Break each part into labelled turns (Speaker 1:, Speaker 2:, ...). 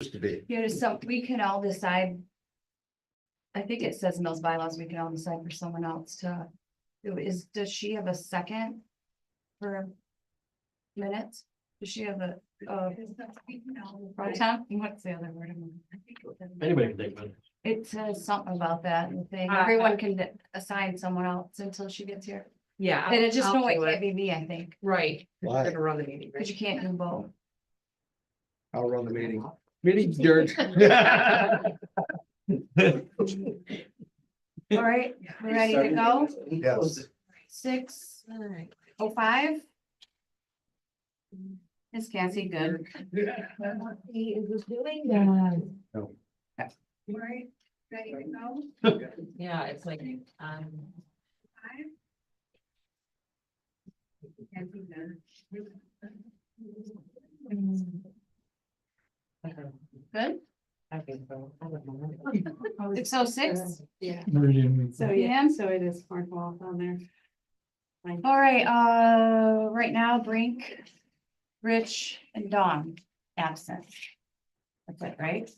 Speaker 1: to be.
Speaker 2: Here's some, we can all decide. I think it says in those bylaws, we can all decide for someone else to, does she have a second? For minutes? Does she have a, pro temp? What's the other word?
Speaker 1: Anybody can take minutes.
Speaker 2: It says something about that, and thing,
Speaker 3: I-
Speaker 2: everyone can assign someone else until she gets here.
Speaker 3: Yeah.
Speaker 2: And it just,
Speaker 3: I'll
Speaker 2: no, it
Speaker 3: do
Speaker 2: can't be me, I think,
Speaker 3: Right.
Speaker 1: Why?
Speaker 3: You're gonna run the meeting,
Speaker 2: because
Speaker 3: right?
Speaker 2: you can't do both.
Speaker 1: I'll run the meeting. Meeting's adjourned.
Speaker 2: All right, we ready to go?
Speaker 1: Yes.
Speaker 2: 6:05. Is Cassie good?
Speaker 4: He is doing that.
Speaker 1: No.
Speaker 2: Right, ready to go?
Speaker 3: Yeah, it's like,
Speaker 2: Good?
Speaker 3: I think so.
Speaker 2: 6:06.
Speaker 3: Yeah.
Speaker 4: So, yeah, so it is Cornwall on there.
Speaker 2: All right, right now, Brink, Rich, and Dawn absent. That's it, right?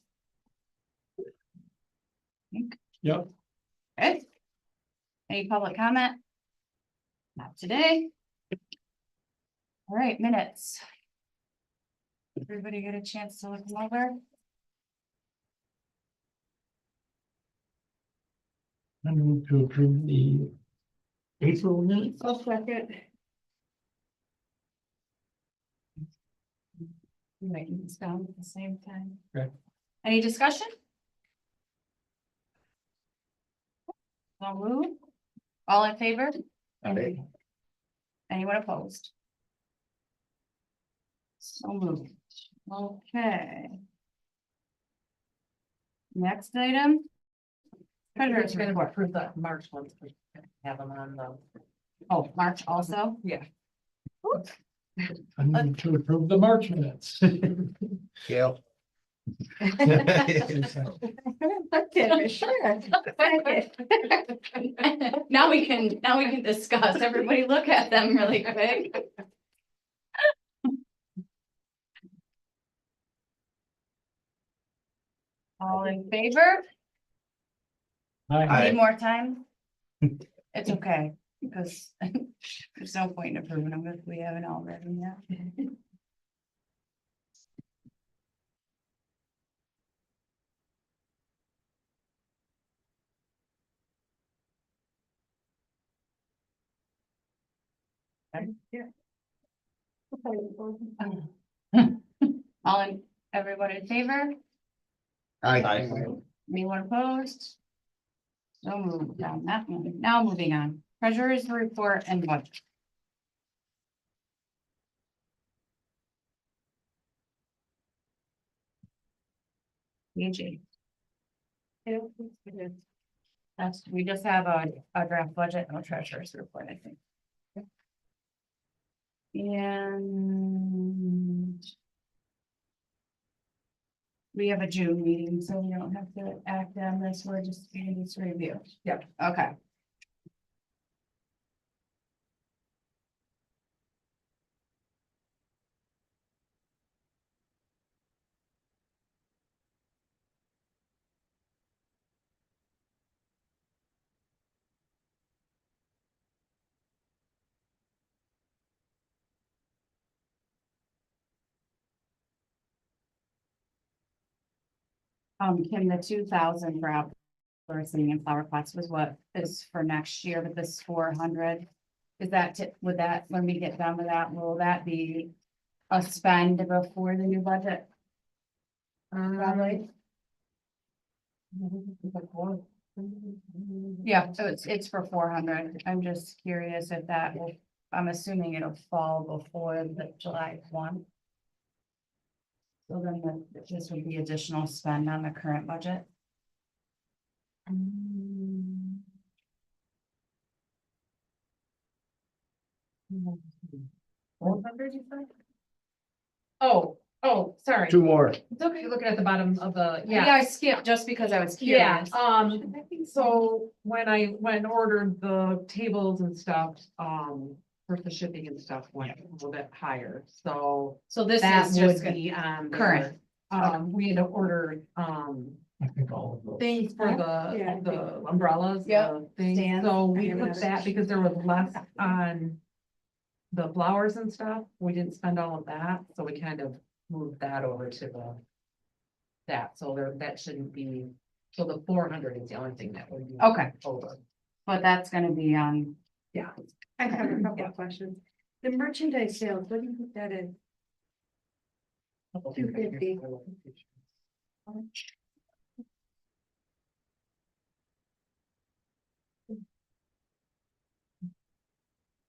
Speaker 1: Yep.
Speaker 2: Okay. Any public comment? Not today. All right, minutes. Everybody get a chance to look them over?
Speaker 5: I move to approve the April minutes.
Speaker 4: I'll second.
Speaker 2: Writing this down at the same time.
Speaker 5: Okay.
Speaker 2: Any discussion? All move. All in favor?
Speaker 1: Aye.
Speaker 2: Anyone opposed? So moved. Okay. Next item. Treasurer's
Speaker 3: We're gonna
Speaker 2: report.
Speaker 3: approve the March ones. We have them on the.
Speaker 2: Oh, March also?
Speaker 3: Yeah.
Speaker 5: I move to approve the March minutes.
Speaker 1: Gail.
Speaker 4: Okay, sure.
Speaker 2: Now we can discuss. Everybody look at them really quick. All in favor?
Speaker 5: Aye.
Speaker 2: Need more time? It's okay, because there's no point in approving them if we haven't already yet. All in, everyone in favor?
Speaker 1: Aye.
Speaker 2: Anyone opposed? So moved down that one. Now moving on. Treasurer's report and budget. AJ, that's, we just have a draft budget and a treasurer's report, I think. And we have a June meeting, so we don't have to act on this. We're just doing this review.
Speaker 3: Yep.
Speaker 2: Okay. Kim, the 2,000 for outsourcing and flower pots was what is for next year, but this 400. Is that, would that, when we get done with that, will that be a spend before the new budget? Probably. Yeah, so it's for 400. I'm just curious if that will, I'm assuming it'll fall before the July 1. So then this would be additional spend on the current budget.
Speaker 3: Oh, sorry.
Speaker 1: Two more.
Speaker 3: It's okay, looking at the bottom of the,
Speaker 2: Yeah,
Speaker 3: yeah.
Speaker 2: I skipped just because I was
Speaker 3: Yeah,
Speaker 2: curious.
Speaker 3: so when I went and ordered the tables and stuff, for the shipping and stuff went a little bit higher, so
Speaker 2: So this
Speaker 3: that
Speaker 2: is just
Speaker 3: would be on.
Speaker 2: current.
Speaker 3: We had ordered,
Speaker 5: I think all of those.
Speaker 3: things for
Speaker 4: Yeah.
Speaker 3: the umbrellas,
Speaker 2: Yep,
Speaker 3: the things,
Speaker 2: stands.
Speaker 3: so we
Speaker 4: I
Speaker 3: put
Speaker 4: remember.
Speaker 3: that because there was less on the flowers and stuff, we didn't spend all of that, so we kind of moved that over to so there, that shouldn't be, so the 400 is the only thing that would be
Speaker 2: Okay,
Speaker 3: over.
Speaker 2: but that's gonna be on,
Speaker 3: Yeah.
Speaker 4: I have a couple of questions. The merchandise sales, what do you put that in? 250.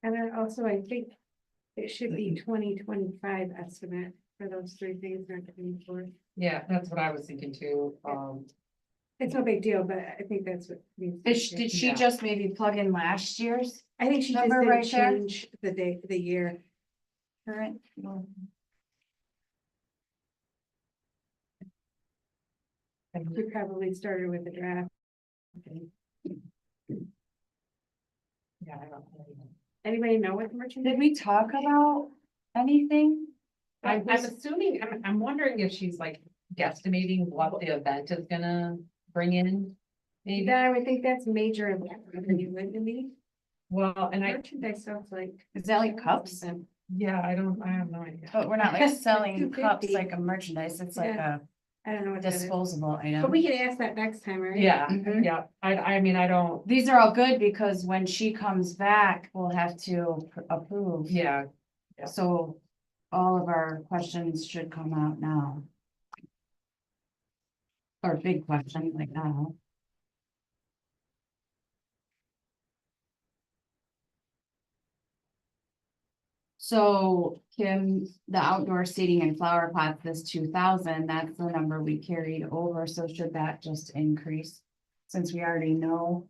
Speaker 4: And then also, I think it should be 2025 estimate for those three things, not 24.
Speaker 3: Yeah, that's what I was thinking too,
Speaker 4: It's no big deal, but I think that's what. needs to be
Speaker 2: did she
Speaker 3: Yeah.
Speaker 2: just maybe plug in last year's
Speaker 4: I think she just
Speaker 2: number
Speaker 4: didn't
Speaker 2: right there?
Speaker 4: change the date, the year.
Speaker 2: current?
Speaker 4: We probably started with the draft.
Speaker 3: yeah, I don't know.
Speaker 4: Anybody know what the merchandise?
Speaker 2: Did we talk about anything?
Speaker 3: I'm assuming, I'm wondering if she's like guesstimating what the event is gonna bring in. Maybe,
Speaker 4: Then I would think that's major revenue, wouldn't it be?
Speaker 3: well, and I,
Speaker 4: Merchandise sounds like.
Speaker 2: Is that like cups?
Speaker 3: yeah, I have no idea.
Speaker 2: But we're not like selling
Speaker 4: 250.
Speaker 2: cups like a merchandise, it's like
Speaker 4: Yeah.
Speaker 2: a
Speaker 4: I don't know what that is.
Speaker 2: disposable item.
Speaker 4: But we can ask that next time, right?
Speaker 3: Yeah,
Speaker 2: Mhm.
Speaker 3: yeah, I mean, I don't,
Speaker 2: These are all good because when she comes back, we'll have to approve.
Speaker 3: yeah,
Speaker 2: So all of our questions should come out now. Or big questions like now. So Kim, the outdoor seating and flower pots, this 2,000, that's the number we carried over, so should that just increase? Since we already know.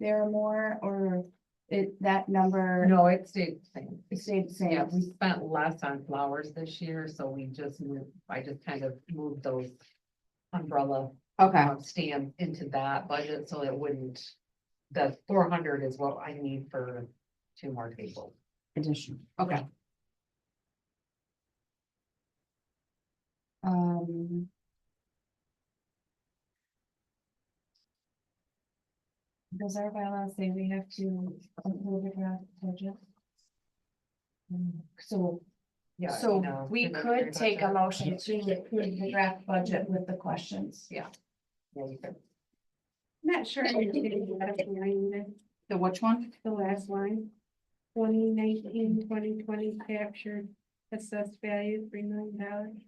Speaker 2: There are more, or that number
Speaker 3: no, it stayed the same.
Speaker 2: stayed the
Speaker 3: Yeah,
Speaker 2: same?
Speaker 3: we spent less on flowers this year, so we just moved, I just kind of moved those umbrella
Speaker 2: Okay,
Speaker 3: stand into that budget, so it wouldn't, the 400 is what I need for 2 more tables.
Speaker 2: additional, okay. Um. Does our bylaws say we have to approve the draft budget? So,
Speaker 3: Yeah.
Speaker 2: so
Speaker 3: no,
Speaker 2: we
Speaker 3: preliminary
Speaker 2: could take a
Speaker 3: budget.
Speaker 2: motion to approve the draft budget with the questions.
Speaker 3: Yeah, you could.
Speaker 4: Not sure. I understand the last line there,
Speaker 2: The which one?
Speaker 4: the last line. 2019, 2020 captured assessed value $3 million.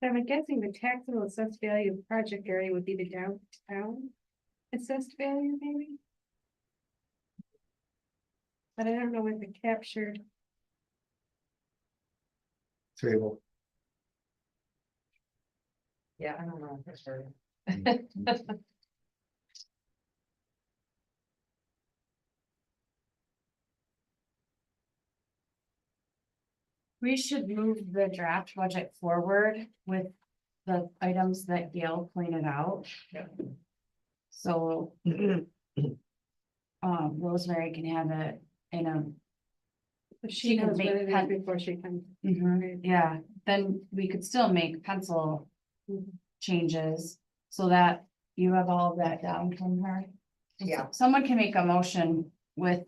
Speaker 4: So I'm guessing the taxable assessed value of project area would be the downtown assessed value, maybe? But I don't know what the captured,
Speaker 1: Table.
Speaker 3: Yeah, I don't know for sure.
Speaker 2: We should move the draft budget forward with the items that Gail pointed out.
Speaker 3: Yeah.
Speaker 2: So. Rosemary can have it in a,
Speaker 4: if
Speaker 2: She
Speaker 4: she
Speaker 2: could
Speaker 4: knows what
Speaker 2: make
Speaker 4: it is
Speaker 2: pen-
Speaker 4: before she comes.
Speaker 2: yeah, then we could still make pencil
Speaker 4: Mhm.
Speaker 2: changes. So that you have all of that down from her.
Speaker 3: Yeah.
Speaker 2: Someone can make a motion with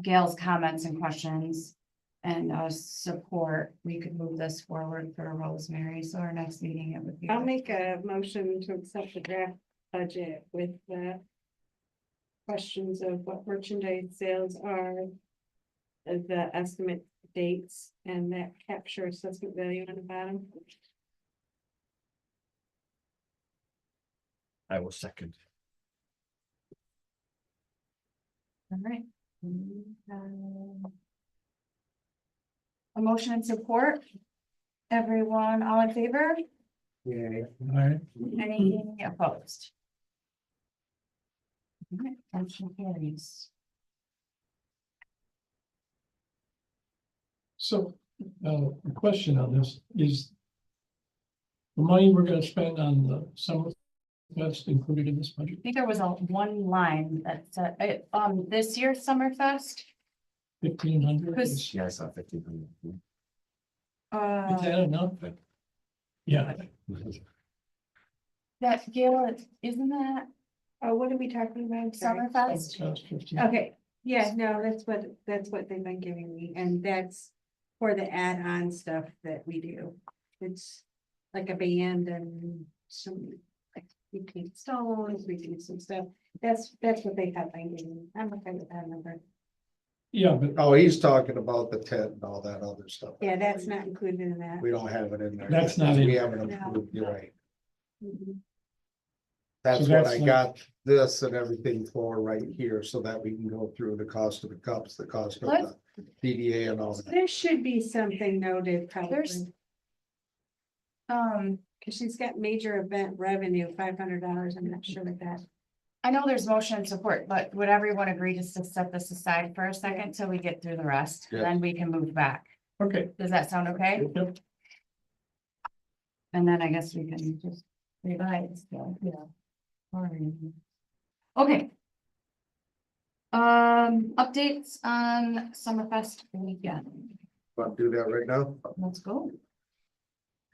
Speaker 2: Gail's comments and questions. And support, we could move this forward for Rosemary, so our next meeting it would be.
Speaker 4: I'll make a motion to accept the draft budget with the questions of what merchandise sales are, the estimate dates, and that capture assessment value on the bottom.
Speaker 5: I will second.
Speaker 2: All right. A motion and support. Everyone, all in favor?
Speaker 1: Yeah.
Speaker 5: All right,
Speaker 2: Any opposed? All right, motion carries.
Speaker 5: so A question on this is. The money we're gonna spend on the summer fest included in this budget,
Speaker 2: I think there was one line that said, this year's Summerfest.
Speaker 5: 1,500.
Speaker 2: Chris-
Speaker 5: Is
Speaker 6: Yeah, I saw 1,500.
Speaker 5: that enough? Yeah,
Speaker 2: That Gail, isn't that
Speaker 4: Oh, what are we talking about? Sorry.
Speaker 2: Summerfest?
Speaker 5: cost 15.
Speaker 4: Okay, yeah, no, that's what they've been giving me, and that's for the add-on stuff that we do. It's like a band and some, like, we paint stones, we do some stuff. That's what they have been giving me. I'm okay with that number.
Speaker 5: Yeah, but
Speaker 1: Oh, he's talking about the tent and all that other stuff.
Speaker 4: Yeah, that's not included in that.
Speaker 1: We don't have it in there.
Speaker 5: That's not
Speaker 1: We
Speaker 5: in-
Speaker 1: haven't
Speaker 4: No.
Speaker 1: approved, you're right.
Speaker 4: Mhm.
Speaker 1: That's
Speaker 5: So
Speaker 1: what
Speaker 5: that's
Speaker 1: I
Speaker 5: like-
Speaker 1: got this and everything for right here, so that we can go through the cost of the cups, the cost of
Speaker 2: What?
Speaker 1: the DDA and all that.
Speaker 4: There should be something noted probably,
Speaker 2: There's-
Speaker 4: because she's got major event revenue, $500. I'm not sure of that.
Speaker 2: I know there's motion and support, but would everyone agree just to set this aside for a second till we get through the rest?
Speaker 1: Yeah.
Speaker 2: Then we can move back.
Speaker 5: okay.
Speaker 2: Does that sound okay?
Speaker 5: Yep.
Speaker 2: And then I guess we can just revise, so, yeah. Alright. Okay. Updates on Summerfest weekend.
Speaker 1: Want to do that right now?
Speaker 2: Let's go.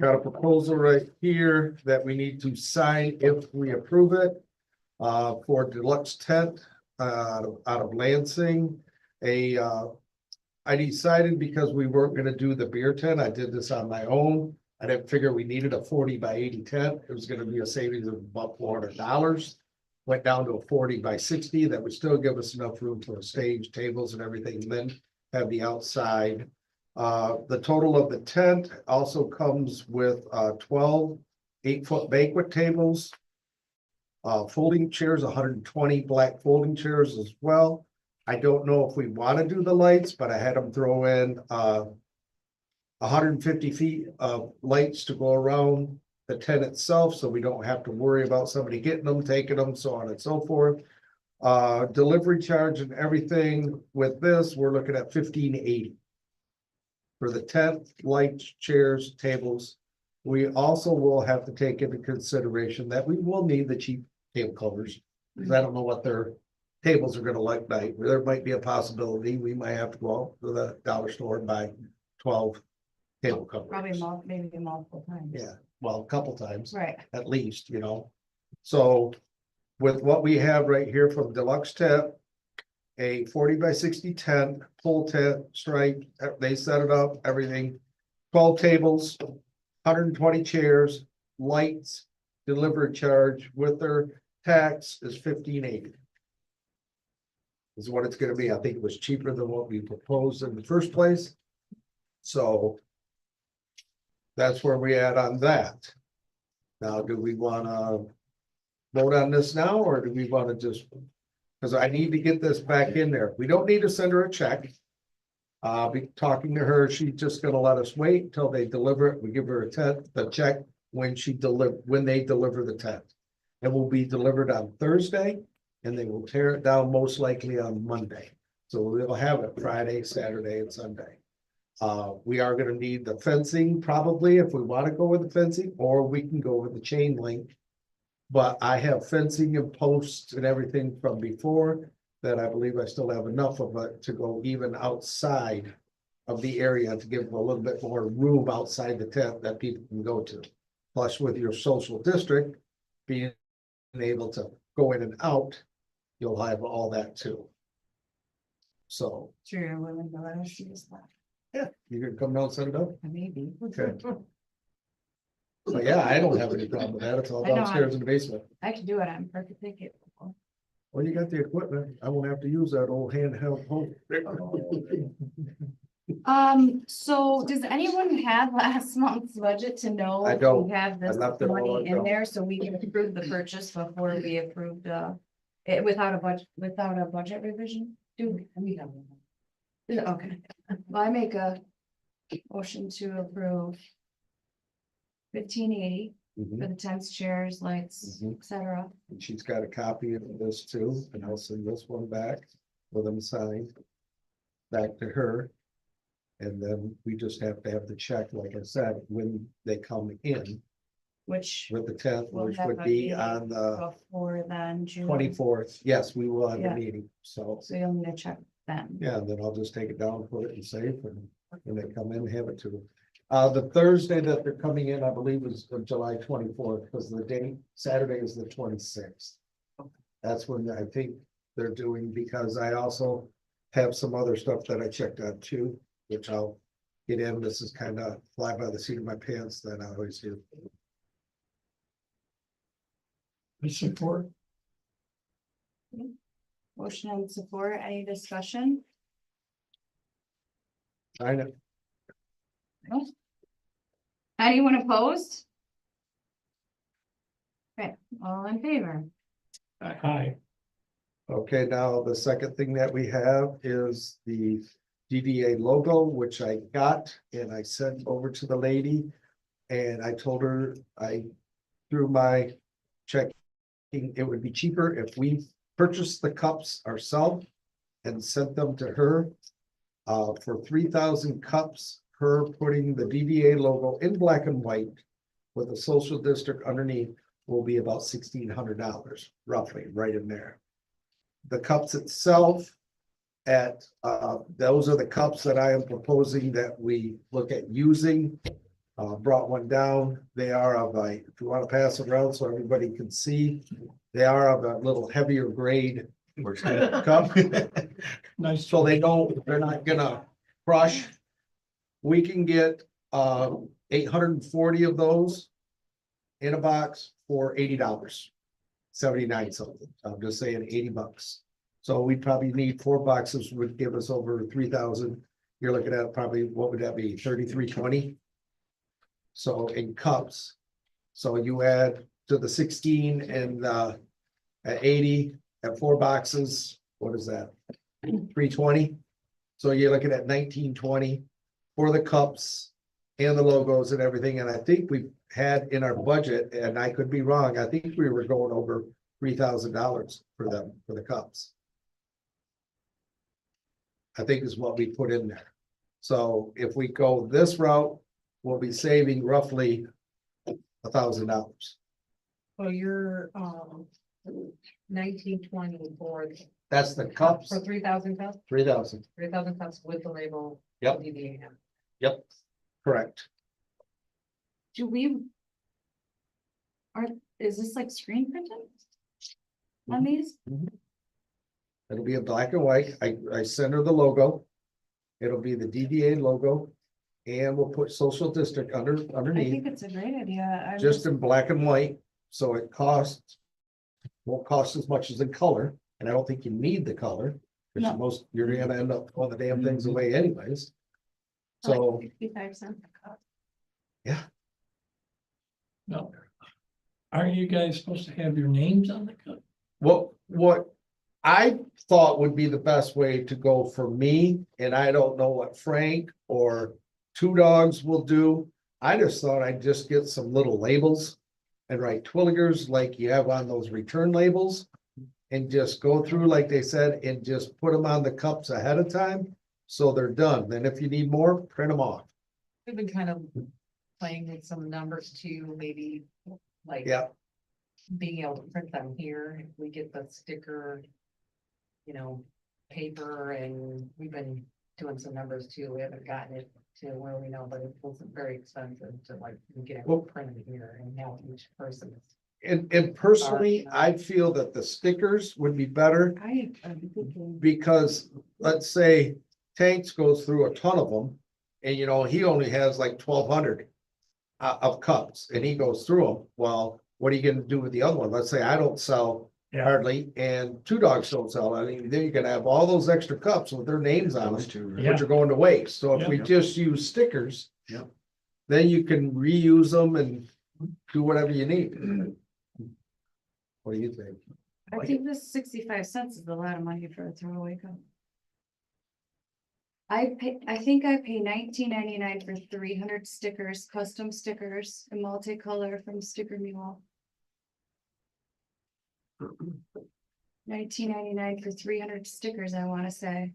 Speaker 1: Got a proposal right here that we need to sign if we approve it. For deluxe tent, out of Lansing. I decided because we weren't gonna do the beer tent, I did this on my own. I didn't figure we needed a 40x80 tent. It was gonna be a savings of about $400. Went down to a 40x60. That would still give us enough room for a stage, tables and everything, and then have the outside. The total of the tent also comes with 12 8-foot banquet tables. Folding chairs, 120 black folding chairs as well. I don't know if we want to do the lights, but I had them throw in 150 feet of lights to go around the tent itself, so we don't have to worry about somebody getting them, taking them, so on and so forth. Delivery charge and everything with this, we're looking at $1,580. For the tent, lights, chairs, tables. We also will have to take into consideration that we will need the cheap table covers. Because I don't know what their tables are gonna look like. There might be a possibility, we might have to go out to the dollar store and buy 12 table covers.
Speaker 2: Probably maybe multiple times.
Speaker 1: Yeah, well, a couple times
Speaker 2: Right.
Speaker 1: at least, you know. So with what we have right here from Deluxe Tent, a 40x60 tent, pole tent, stripe, they set it up, everything. 12 tables, 120 chairs, lights, delivery charge with their tax is $1,580. Is what it's gonna be. I think it was cheaper than what we proposed in the first place. So that's where we at on that. Now, do we wanna vote on this now, or do we wanna just? Cause I need to get this back in there. We don't need to send her a check. Be talking to her, she's just gonna let us wait until they deliver it. We give her the check when they deliver the tent. It will be delivered on Thursday and they will tear it down most likely on Monday. So we'll have it Friday, Saturday and Sunday. We are gonna need the fencing probably if we wanna go with the fencing, or we can go with the chain link. But I have fencing and posts and everything from before that I believe I still have enough of it to go even outside of the area to give them a little bit more room outside the tent that people can go to. Plus with your social district being able to go in and out, you'll have all that too. So,
Speaker 2: Sure, you're willing to let us use that.
Speaker 1: yeah, you can come down and set it up.
Speaker 2: Maybe.
Speaker 1: Okay. But yeah, I don't have any problem with that. It's all
Speaker 2: I know,
Speaker 1: downstairs in the basement.
Speaker 2: I can do it. I'm perfectly capable.
Speaker 1: Well, you got the equipment. I won't have to use that old handheld phone.
Speaker 2: So does anyone have last month's budget to know?
Speaker 1: I
Speaker 2: if
Speaker 1: don't.
Speaker 2: We have this
Speaker 1: I left it all
Speaker 2: money
Speaker 1: at
Speaker 2: in
Speaker 1: home.
Speaker 2: there so we can approve the purchase before we approved, it without a budget revision? Do we have? Okay, well, I make a motion to approve 1580
Speaker 1: Mhm.
Speaker 2: for the tents, chairs, lights,
Speaker 1: Mhm.
Speaker 2: etc.
Speaker 1: And she's got a copy of this too, and I'll send this one back with them signed. Back to her. And then we just have to have the check, like I said, when they come in
Speaker 2: Which
Speaker 1: with the tenth,
Speaker 2: will
Speaker 1: which
Speaker 2: have
Speaker 1: would
Speaker 2: a
Speaker 1: be
Speaker 2: meeting
Speaker 1: on the
Speaker 2: before then, June.
Speaker 1: 24th. Yes, we will have
Speaker 2: Yeah.
Speaker 1: a meeting, so,
Speaker 2: So you'll need to check then.
Speaker 1: yeah, then I'll just take it down, put it in safe, and when they come in, have it to them. The Thursday that they're coming in, I believe, is July 24th, because the date, Saturday is the 26th. That's when I think they're doing, because I also have some other stuff that I checked on too, which I'll get in. This is kind of fly by the seat of my pants that I always do.
Speaker 5: I support.
Speaker 2: Motion and support, any discussion?
Speaker 1: I know.
Speaker 2: Anyone opposed? Okay, all in favor?
Speaker 5: Aye.
Speaker 1: Okay, now the second thing that we have is the DDA logo, which I got and I sent over to the lady. And I told her through my check, it would be cheaper if we purchased the cups ourselves and sent them to her. For 3,000 cups, her putting the DDA logo in black and white with a social district underneath will be about $1,600, roughly, right in there. The cups itself those are the cups that I am proposing that we look at using. Brought one down. They are of if you want to pass it around so everybody can see, they are of a little heavier grade cup.
Speaker 5: Nice.
Speaker 1: So they're not gonna crush. We can get 840 of those in a box for $80. 79 something. I'm just saying $80. So we'd probably need 4 boxes, would give us over 3,000. You're looking at probably, what would that be, 33.20? So in cups. So you add to the 16 and at 80 at 4 boxes, what is that? 320. So you're looking at 1920 for the cups and the logos and everything. And I think we had in our budget, and I could be wrong, I think we were going over $3,000 for them, for the cups. I think is what we put in there. So if we go this route, we'll be saving roughly $1,000.
Speaker 3: So you're, 1920 for.
Speaker 1: That's the cups,
Speaker 3: For 3,000 cups,
Speaker 1: 3,000.
Speaker 3: 3,000 cups with the label.
Speaker 1: Yep.
Speaker 3: DDA.
Speaker 1: Yep, correct.
Speaker 2: Do we? Is this like screen printed? On these?
Speaker 1: It'll be in black and white. I send her the logo. It'll be the DDA logo. And we'll put social district
Speaker 2: I
Speaker 1: underneath,
Speaker 2: think it's a great idea. I'm
Speaker 1: just in black and white. So it won't cost as much as in color. And I don't think you need the color.
Speaker 2: No.
Speaker 1: Because you're gonna end up throwing the damn things away anyways. So,
Speaker 2: 65 cents a cup.
Speaker 5: No. Aren't you guys supposed to have your names on the cup?
Speaker 1: what I thought would be the best way to go for me, and I don't know what Frank or Two Dogs will do. I just thought I'd just get some little labels and write Twilligers like you have on those return labels. And just go through, like they said, and just put them on the cups ahead of time, so they're done. Then if you need more, print them off.
Speaker 3: We've been kind of playing with some numbers too, maybe like.
Speaker 1: Yeah.
Speaker 3: Being able to print them here, if we get the sticker. Paper, and we've been doing some numbers too. We haven't gotten it to where we know, but it wasn't very expensive to get it printed here and have each person.
Speaker 1: And personally, I feel that the stickers would be better.
Speaker 2: I'm thinking.
Speaker 1: Because let's say Tanks goes through a ton of them. And he only has like 1,200 of cups and he goes through them. Well, what are you gonna do with the other one? Let's say I don't sell hardly and Two Dogs don't sell. I mean, then you're gonna have all those extra cups with their names on them, which are going to waste. So if we just use stickers, then you can reuse them and do whatever you need. What do you think?
Speaker 2: I think this 65 cents is a lot of money for a throwaway cup. I think I pay $19.99 for 300 stickers, custom stickers, and multicolor from Sticker Mule. $19.99 for 300 stickers, I wanna say.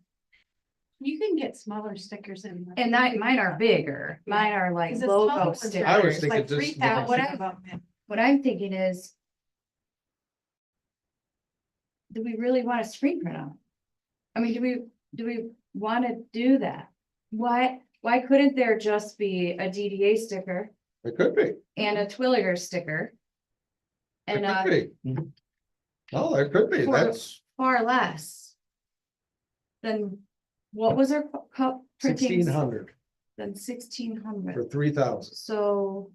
Speaker 4: You can get smaller stickers in.
Speaker 2: And mine are bigger, mine are like
Speaker 4: 'Cause the smaller
Speaker 2: logo
Speaker 4: ones are
Speaker 2: stickers.
Speaker 1: I was thinking
Speaker 4: like
Speaker 1: just
Speaker 4: 3,000
Speaker 2: what I-
Speaker 4: of them.
Speaker 2: What I'm thinking is. Do we really want to screen print them? I mean, do we want to do that? Why couldn't there just be a DDA sticker
Speaker 1: It could be,
Speaker 2: and a Twilliger sticker?
Speaker 1: it
Speaker 2: And
Speaker 1: could be. No, there could be,
Speaker 2: For-
Speaker 1: that's
Speaker 2: far less. Than, what was our cup printing?
Speaker 1: 1,600
Speaker 2: Than 1,600,
Speaker 1: for 3,000,
Speaker 2: so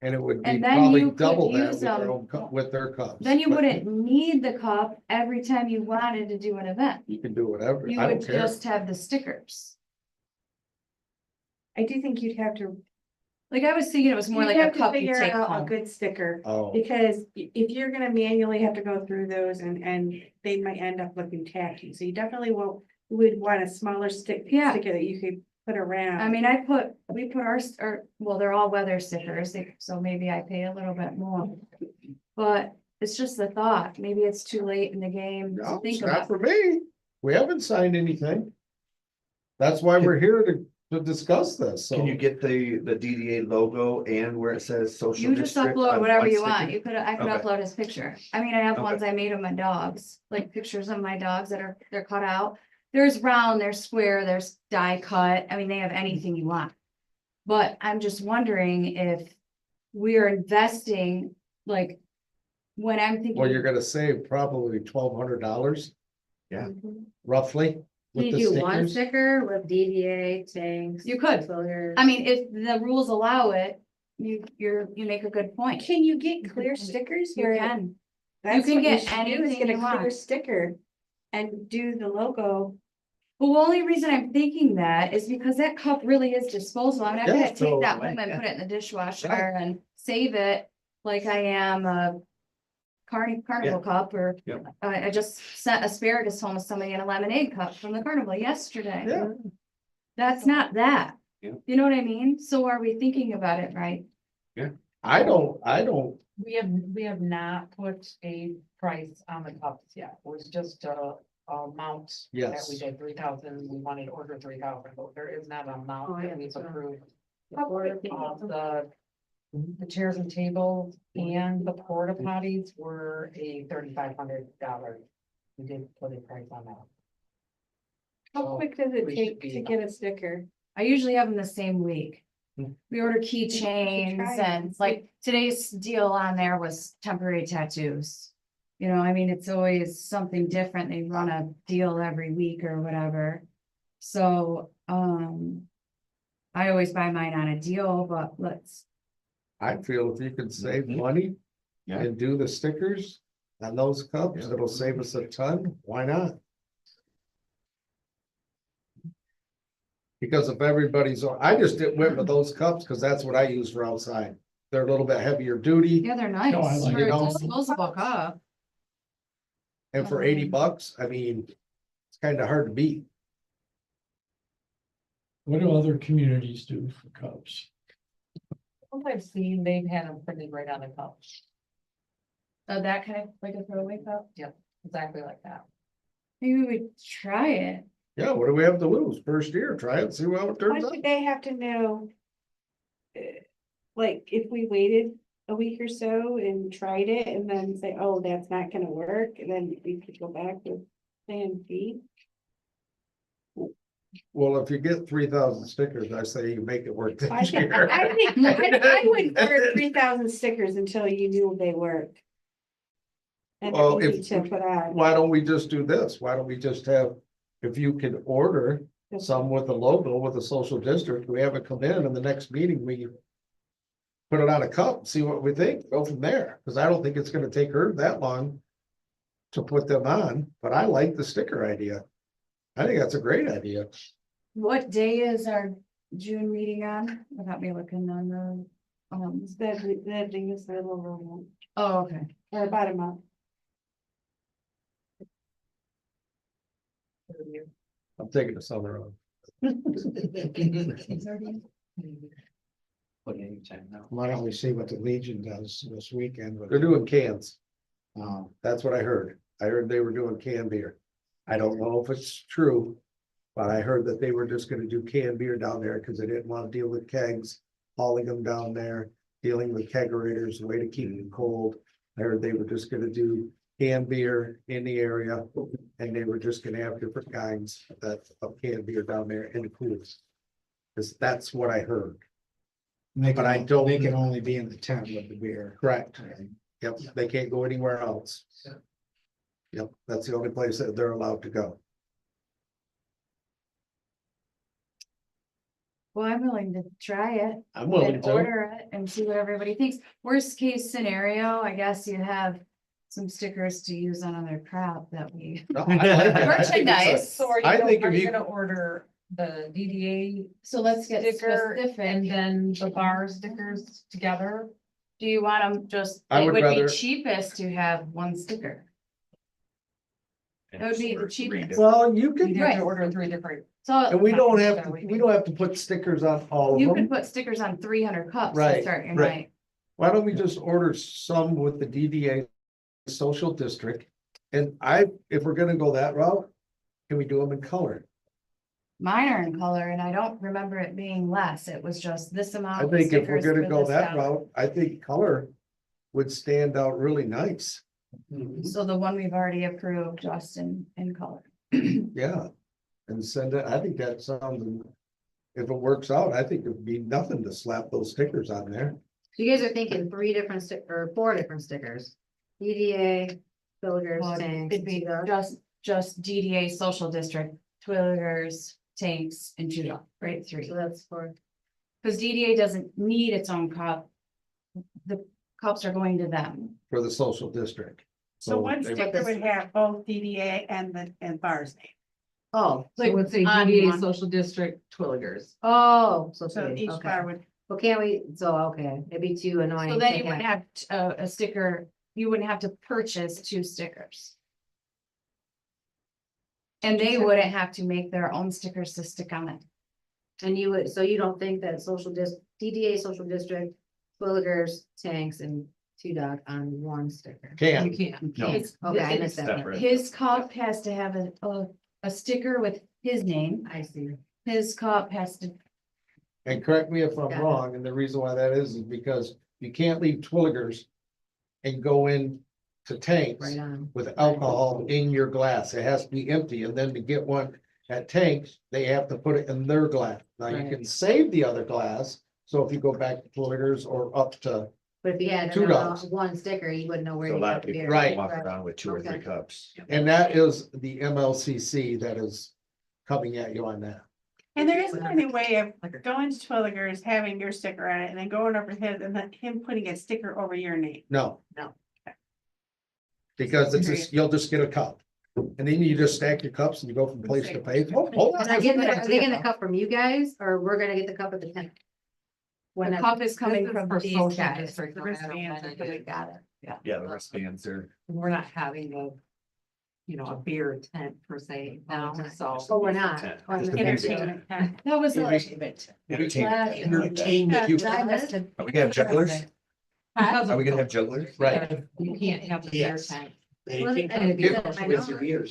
Speaker 1: and it would be
Speaker 2: And then
Speaker 1: probably
Speaker 2: you could
Speaker 1: double that
Speaker 2: use
Speaker 1: with their
Speaker 2: them-
Speaker 1: own with their cups.
Speaker 2: then you
Speaker 1: But
Speaker 2: wouldn't need the cup every time you wanted to do an event.
Speaker 1: You can do whatever,
Speaker 2: You
Speaker 1: I don't
Speaker 2: would
Speaker 1: care.
Speaker 2: just have the stickers.
Speaker 4: I do think you'd have to.
Speaker 2: Like I was thinking it was more
Speaker 4: You'd
Speaker 2: like a
Speaker 4: have to
Speaker 2: cup you
Speaker 4: figure
Speaker 2: take
Speaker 4: out a
Speaker 2: home.
Speaker 4: good sticker,
Speaker 1: Oh,
Speaker 4: because if you're gonna manually have to go through those and they might end up looking tacky, so you definitely would want a smaller
Speaker 2: Yeah.
Speaker 4: sticker that you could put around.
Speaker 2: I mean, we put well, they're all weather stickers, so maybe I pay a little bit more. But it's just the thought, maybe it's too late in the game to
Speaker 1: no,
Speaker 2: think
Speaker 1: it's not
Speaker 2: about.
Speaker 1: for me, we haven't signed anything. That's why we're here to discuss this, so.
Speaker 6: Can you get the DDA logo and where it says social
Speaker 2: You just
Speaker 6: district?
Speaker 2: upload
Speaker 6: on
Speaker 2: whatever
Speaker 6: one
Speaker 2: you want,
Speaker 6: sticker?
Speaker 2: I could
Speaker 6: Okay.
Speaker 2: upload his picture. I mean, I have
Speaker 6: Okay.
Speaker 2: ones I made of my dogs, like pictures of my dogs they're cut out. There's round, there's square, there's die cut, I mean, they have anything you want. But I'm just wondering if we're investing, like, when I'm thinking.
Speaker 1: Well, you're gonna save probably $1,200
Speaker 4: Mhm.
Speaker 1: roughly.
Speaker 7: Can
Speaker 1: with
Speaker 7: you
Speaker 1: the
Speaker 7: do one
Speaker 1: stickers.
Speaker 7: sticker with DDA saying?
Speaker 2: You could.
Speaker 7: Twilliger?
Speaker 2: I mean, if the rules allow it, you make a good point.
Speaker 4: Can you get clear stickers?
Speaker 2: You
Speaker 4: Or
Speaker 2: can.
Speaker 4: that's
Speaker 2: can
Speaker 4: what
Speaker 2: get
Speaker 4: should do, is
Speaker 2: anything
Speaker 4: get a
Speaker 2: you
Speaker 4: clear
Speaker 2: want.
Speaker 4: sticker and do the logo.
Speaker 2: The only reason I'm thinking that is because that cup really is disposable. I'm not
Speaker 1: Yeah,
Speaker 2: gonna
Speaker 1: throw
Speaker 2: take
Speaker 1: it
Speaker 2: that
Speaker 6: away,
Speaker 2: home and
Speaker 6: yeah.
Speaker 2: put it in the dishwasher
Speaker 1: Right.
Speaker 2: and save it like I am a carnival cup or
Speaker 6: Yep.
Speaker 2: I just sent asparagus home with somebody in a lemonade cup from the carnival yesterday.
Speaker 1: Yeah.
Speaker 2: That's not that.
Speaker 6: Yeah.
Speaker 2: You know what I mean? So are we thinking about it right?
Speaker 1: I don't,
Speaker 3: We have not put a price on the cups yet, it was just a amount. That we
Speaker 1: yes,
Speaker 3: did 3,000, we wanted to order 3,000, but there is not an
Speaker 7: Oh,
Speaker 3: amount
Speaker 7: yeah,
Speaker 3: that we've
Speaker 7: so-
Speaker 3: approved.
Speaker 7: Or-
Speaker 3: The chairs and tables and the porta potties were a $3,500. We did put a price on that.
Speaker 4: How
Speaker 3: So
Speaker 4: quick does it
Speaker 3: we should
Speaker 4: take
Speaker 3: be
Speaker 4: to
Speaker 3: enough.
Speaker 4: get a sticker?
Speaker 2: I usually have them the same week.
Speaker 1: Hmm.
Speaker 2: We order
Speaker 4: should
Speaker 2: keychains
Speaker 4: try it
Speaker 2: and
Speaker 4: and see.
Speaker 2: like today's deal on there was temporary tattoos. You know, I mean, it's always something different. They run a deal every week or whatever. So, I always buy mine on a deal, but
Speaker 1: I feel if you can save
Speaker 6: Mhm.
Speaker 1: money.
Speaker 6: Yeah.
Speaker 1: And do the stickers on those cups,
Speaker 6: Yeah.
Speaker 1: it'll save us a ton, why not? Because if everybody's, I just went with those cups, cause that's what I use for outside, they're a little bit heavier duty.
Speaker 2: yeah, they're
Speaker 5: No, I
Speaker 2: nice
Speaker 5: like
Speaker 2: for
Speaker 1: it.
Speaker 2: a disposable cup.
Speaker 1: And for $80, I mean, it's kinda hard to beat.
Speaker 5: What do other communities do for cups?
Speaker 3: What I've seen, they've had them printed right on the cup,
Speaker 2: That kind of like a throwaway cup.
Speaker 3: exactly like that.
Speaker 2: Maybe we try it.
Speaker 1: Yeah, what do we have to lose? First year, try it, see how it
Speaker 4: Why
Speaker 1: turns out.
Speaker 4: would they have to know? Like, if we waited a week or so and tried it and then say, oh, that's not gonna work, and then we could go back with plan B.
Speaker 1: Well, if you get 3,000 stickers, I say you make it work
Speaker 4: I
Speaker 1: this
Speaker 4: think,
Speaker 1: year.
Speaker 4: I wouldn't order 3,000 stickers until you knew they work. And
Speaker 1: Well,
Speaker 4: then you
Speaker 1: if-
Speaker 4: need to put on.
Speaker 1: Why don't we just do this? Why don't we just have, if you can order some with a logo with a social district, we have it come in and the next meeting we. Put it on a cup, see what we think, go from there, cause I don't think it's gonna take her that long. To put them on, but I like the sticker idea. I think that's a great idea.
Speaker 2: What day is our June meeting on? Without me looking on the,
Speaker 4: It's that thing is a little over,
Speaker 2: oh, okay.
Speaker 4: or about a month.
Speaker 1: I'm taking the summer off.
Speaker 6: Put any time now.
Speaker 8: Why don't we see what the Legion does this weekend?
Speaker 1: They're doing cans,
Speaker 8: Um,
Speaker 1: that's what I heard. I heard they were doing canned beer. I don't know if it's true, But I heard that they were just gonna do canned beer down there because they didn't want to deal with kegs, hauling them down there, dealing with kegerators, a way to keep them cold. I heard they were just gonna do canned beer in the area, and they were just gonna have different kinds of canned beer down there in the coolers. Cause that's what I heard. But I don't-
Speaker 8: They can only be in the tent with the beer.
Speaker 1: Correct. Yep, they can't go anywhere else. Yep, that's the only place that they're allowed to go.
Speaker 2: Well, I'm willing to try it.
Speaker 1: I'm willing
Speaker 2: And
Speaker 1: to.
Speaker 2: order it and see what everybody thinks. Worst case scenario, I guess you have some stickers to use on other crap that we.
Speaker 1: No, I like it. I think it's a-
Speaker 2: Merchandise.
Speaker 3: So are you,
Speaker 1: I
Speaker 3: gonna-
Speaker 1: think
Speaker 3: are
Speaker 1: if
Speaker 3: you
Speaker 1: you-
Speaker 3: gonna order the DDA
Speaker 2: So let's get
Speaker 3: sticker and
Speaker 2: specific.
Speaker 3: then the bar stickers together?
Speaker 2: Do you want them just,
Speaker 1: I
Speaker 2: it
Speaker 1: would
Speaker 2: would be
Speaker 1: rather-
Speaker 2: cheapest to have one sticker. That would be the cheapest.
Speaker 1: Well, you
Speaker 3: You'd
Speaker 1: can,
Speaker 3: have
Speaker 2: Right.
Speaker 3: to order 3 different.
Speaker 1: and
Speaker 2: So
Speaker 1: we don't have,
Speaker 3: That
Speaker 1: to.
Speaker 3: way
Speaker 1: we don't have to put stickers on all of
Speaker 2: you could
Speaker 1: them.
Speaker 2: put stickers on 300 cups to
Speaker 1: Right,
Speaker 2: start your
Speaker 1: right.
Speaker 2: night.
Speaker 1: Why don't we just order some with the DDA social district? And if we're gonna go that route, can we do them in color?
Speaker 2: Mine are in color and I don't remember it being less. It was just this amount.
Speaker 1: I
Speaker 2: of
Speaker 1: think if we're
Speaker 2: stickers
Speaker 1: gonna
Speaker 2: for
Speaker 1: go
Speaker 2: this
Speaker 1: that
Speaker 2: dollar.
Speaker 1: route, I think color would stand out really nice.
Speaker 2: So the one we've already approved, just in color.
Speaker 1: Yeah, and send it, I think that sounds, if it works out, I think it'd be nothing to slap those stickers on there.
Speaker 7: So you guys are thinking 3 different or 4 different stickers. DDA, villagers,
Speaker 2: Well,
Speaker 7: tanks.
Speaker 2: it'd be
Speaker 7: Tudor.
Speaker 2: just DDA social district, Twilligers, tanks and Judah, right? 3.
Speaker 7: So that's 4.
Speaker 2: Because DDA doesn't need its own cup. The cups are going to them.
Speaker 1: For the social district.
Speaker 9: So one
Speaker 1: they-
Speaker 9: sticker would have both DDA and bar's name.
Speaker 7: Oh,
Speaker 3: So it would say
Speaker 2: on
Speaker 3: DDA
Speaker 2: one.
Speaker 3: Social District Twilligers.
Speaker 7: oh, so
Speaker 9: So
Speaker 7: 3,
Speaker 9: each
Speaker 7: okay.
Speaker 9: bar would,
Speaker 7: Well, can't we, so, okay, it'd be too annoying.
Speaker 2: So then
Speaker 7: to
Speaker 2: you wouldn't have a sticker, you wouldn't have to purchase 2 stickers. And they wouldn't have to make their own stickers to stick on it.
Speaker 7: And you would, so you don't think that DDA social district, villagers, tanks and Tudor on one sticker?
Speaker 3: You
Speaker 1: Can,
Speaker 3: can't.
Speaker 6: No.
Speaker 2: His-
Speaker 7: Okay, I
Speaker 2: his-
Speaker 7: missed that part.
Speaker 6: Separate.
Speaker 2: His cup has to have a sticker with his name.
Speaker 7: I see.
Speaker 2: His cup has to,
Speaker 1: and correct me if I'm
Speaker 7: Got it.
Speaker 1: wrong, and the reason why that is because you can't leave Twilligers and go in to tanks
Speaker 7: Right on.
Speaker 1: with alcohol in your glass. It has to be empty, and then to get one at tanks, they have to put it in their glass. Now, you
Speaker 7: Right.
Speaker 1: can save the other glass, so if you go back to Twilligers or up to,
Speaker 7: But if you had
Speaker 1: $2.
Speaker 7: one sticker, you wouldn't know where
Speaker 6: So a
Speaker 7: you
Speaker 6: lot
Speaker 7: got
Speaker 6: of
Speaker 7: the
Speaker 6: people
Speaker 7: beer.
Speaker 1: Right.
Speaker 6: walk around with 2 or 3
Speaker 7: Okay.
Speaker 6: cups.
Speaker 1: and that is the MLCC that is coming at you on that.
Speaker 9: and there isn't any way of
Speaker 3: Like a-
Speaker 9: going to Twilligers, having your sticker on it, and then going over his, and then him putting a sticker over your name.
Speaker 1: No.
Speaker 7: No.
Speaker 1: Because it's just, you'll just get a cup. And then you just stack your cups and you go from place to place. Oh,
Speaker 7: And I get the, are they getting the cup from you guys, or we're gonna get the cup at the tent? When
Speaker 2: the
Speaker 7: that-
Speaker 2: cup is coming
Speaker 3: This is
Speaker 2: from
Speaker 3: for
Speaker 2: these
Speaker 3: social
Speaker 2: guys.
Speaker 3: district,
Speaker 9: The
Speaker 3: no matter
Speaker 9: wristbands
Speaker 3: when
Speaker 9: are
Speaker 3: it
Speaker 9: good.
Speaker 3: is.
Speaker 2: Got it.
Speaker 6: Yeah, the wristbands are.
Speaker 3: We're not having a beer tent per se now, so.
Speaker 7: Oh, we're not.
Speaker 6: Tent.
Speaker 7: Oh,
Speaker 6: Just
Speaker 7: I'm
Speaker 6: the
Speaker 7: not-
Speaker 6: music
Speaker 9: Entertainment tent.
Speaker 2: That was.
Speaker 6: Entertainment.
Speaker 1: Entertainment. You-
Speaker 2: I missed it.
Speaker 6: Are we gonna have jugglers?
Speaker 3: Because
Speaker 6: Are we
Speaker 3: of
Speaker 6: gonna have jugglers?
Speaker 1: Right.
Speaker 3: You can't have a beer
Speaker 8: Yes.
Speaker 3: tent.
Speaker 7: Well, I know.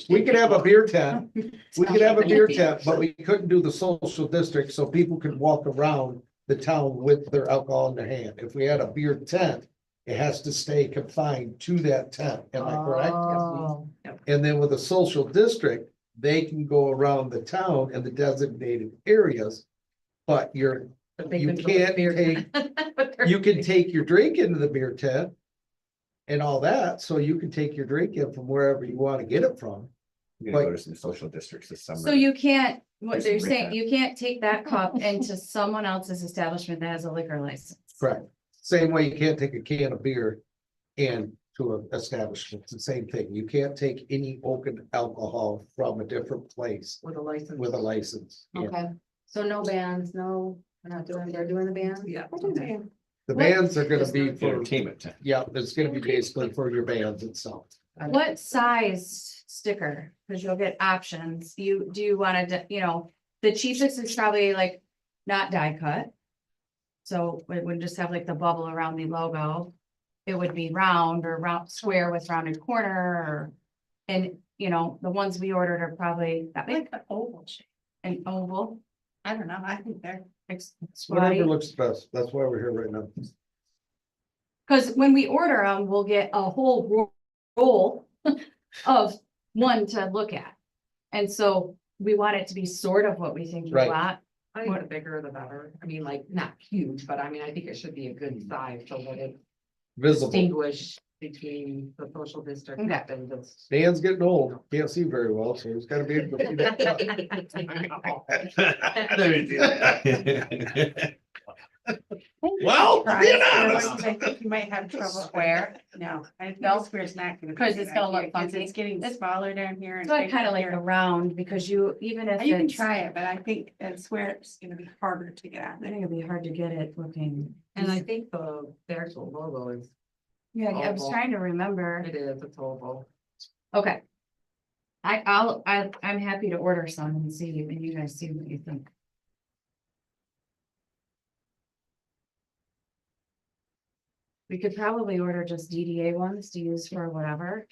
Speaker 1: We could have a beer tent. We could have a beer tent, but we couldn't do the social district so people could walk around the town with their alcohol in their hand. If we had a beer tent, it has to stay confined to that tent. Am I correct?
Speaker 7: Oh,
Speaker 1: And then with a social district, they can go around the town and the designated areas. But
Speaker 3: But they
Speaker 1: you
Speaker 3: couldn't go to
Speaker 1: can't
Speaker 3: beer
Speaker 1: take,
Speaker 3: tent. But they're-
Speaker 1: you can take your drink into the beer tent. And all that, so you can take your drink in from wherever you want to get it from.
Speaker 6: We're gonna go to some social districts this summer.
Speaker 2: So you can't, what
Speaker 6: Just
Speaker 2: they're
Speaker 6: rip
Speaker 2: saying,
Speaker 6: that.
Speaker 2: you can't take that cup into someone else's establishment that has a liquor license.
Speaker 1: Correct. Same way you can't take a can of beer in to an establishment. It's the same thing. You can't take any open alcohol from a different place
Speaker 3: With a license.
Speaker 1: with a license. Yeah.
Speaker 7: okay, so no bands, no, we're not doing, they're doing the bands?
Speaker 3: Yeah.
Speaker 9: Okay.
Speaker 1: The bands are gonna be for,
Speaker 6: Entertainment tent.
Speaker 1: yeah, it's gonna be basically for your bands itself.
Speaker 2: What size sticker? Cause you'll get options. Do you wanna, the cheapest is probably like not die cut. So it would just have like the bubble around the logo. It would be round or round, square with rounded corner or. And, the ones we ordered are probably that
Speaker 9: I
Speaker 2: big.
Speaker 9: like the oval shape.
Speaker 2: an oval,
Speaker 9: I don't know, I think they're,
Speaker 1: Whatever
Speaker 2: right?
Speaker 1: looks best. That's why we're here right now.
Speaker 2: Cause when we order them, we'll get a whole roll of one to look at. And so we want it to be sort of what we think we
Speaker 1: Right.
Speaker 2: want.
Speaker 3: I think the bigger the better. I mean, like, not huge, but I mean, I think it should be a good size so that it
Speaker 1: Visible.
Speaker 3: distinguish between the social district
Speaker 2: Okay.
Speaker 3: and just.
Speaker 1: Dan's getting old, can't see very well, so he's gotta be able to see that. Well,
Speaker 9: Price,
Speaker 1: you know.
Speaker 9: otherwise I think you might have trouble.
Speaker 2: Square?
Speaker 9: No, I think
Speaker 2: No?
Speaker 9: the square's not gonna. be
Speaker 2: 'Cause
Speaker 9: a
Speaker 2: it's
Speaker 9: good
Speaker 2: gonna look
Speaker 9: idea, 'cause
Speaker 2: funky.
Speaker 9: It's getting smaller down here. and
Speaker 2: So I
Speaker 9: bigger
Speaker 2: kind of like
Speaker 9: here.
Speaker 2: the round because you, even if
Speaker 9: You can
Speaker 2: it's,
Speaker 9: try it, but I think a square is gonna be harder to get
Speaker 2: I
Speaker 9: out.
Speaker 2: think it'd be hard to get it looking.
Speaker 3: And I think the actual logo is,
Speaker 2: Yeah, I was
Speaker 3: oval.
Speaker 2: trying to remember.
Speaker 3: it is, it's oval.
Speaker 2: Okay. I'm happy to order some and see, and you guys see what you think. We could probably order just DDA ones to use for whatever.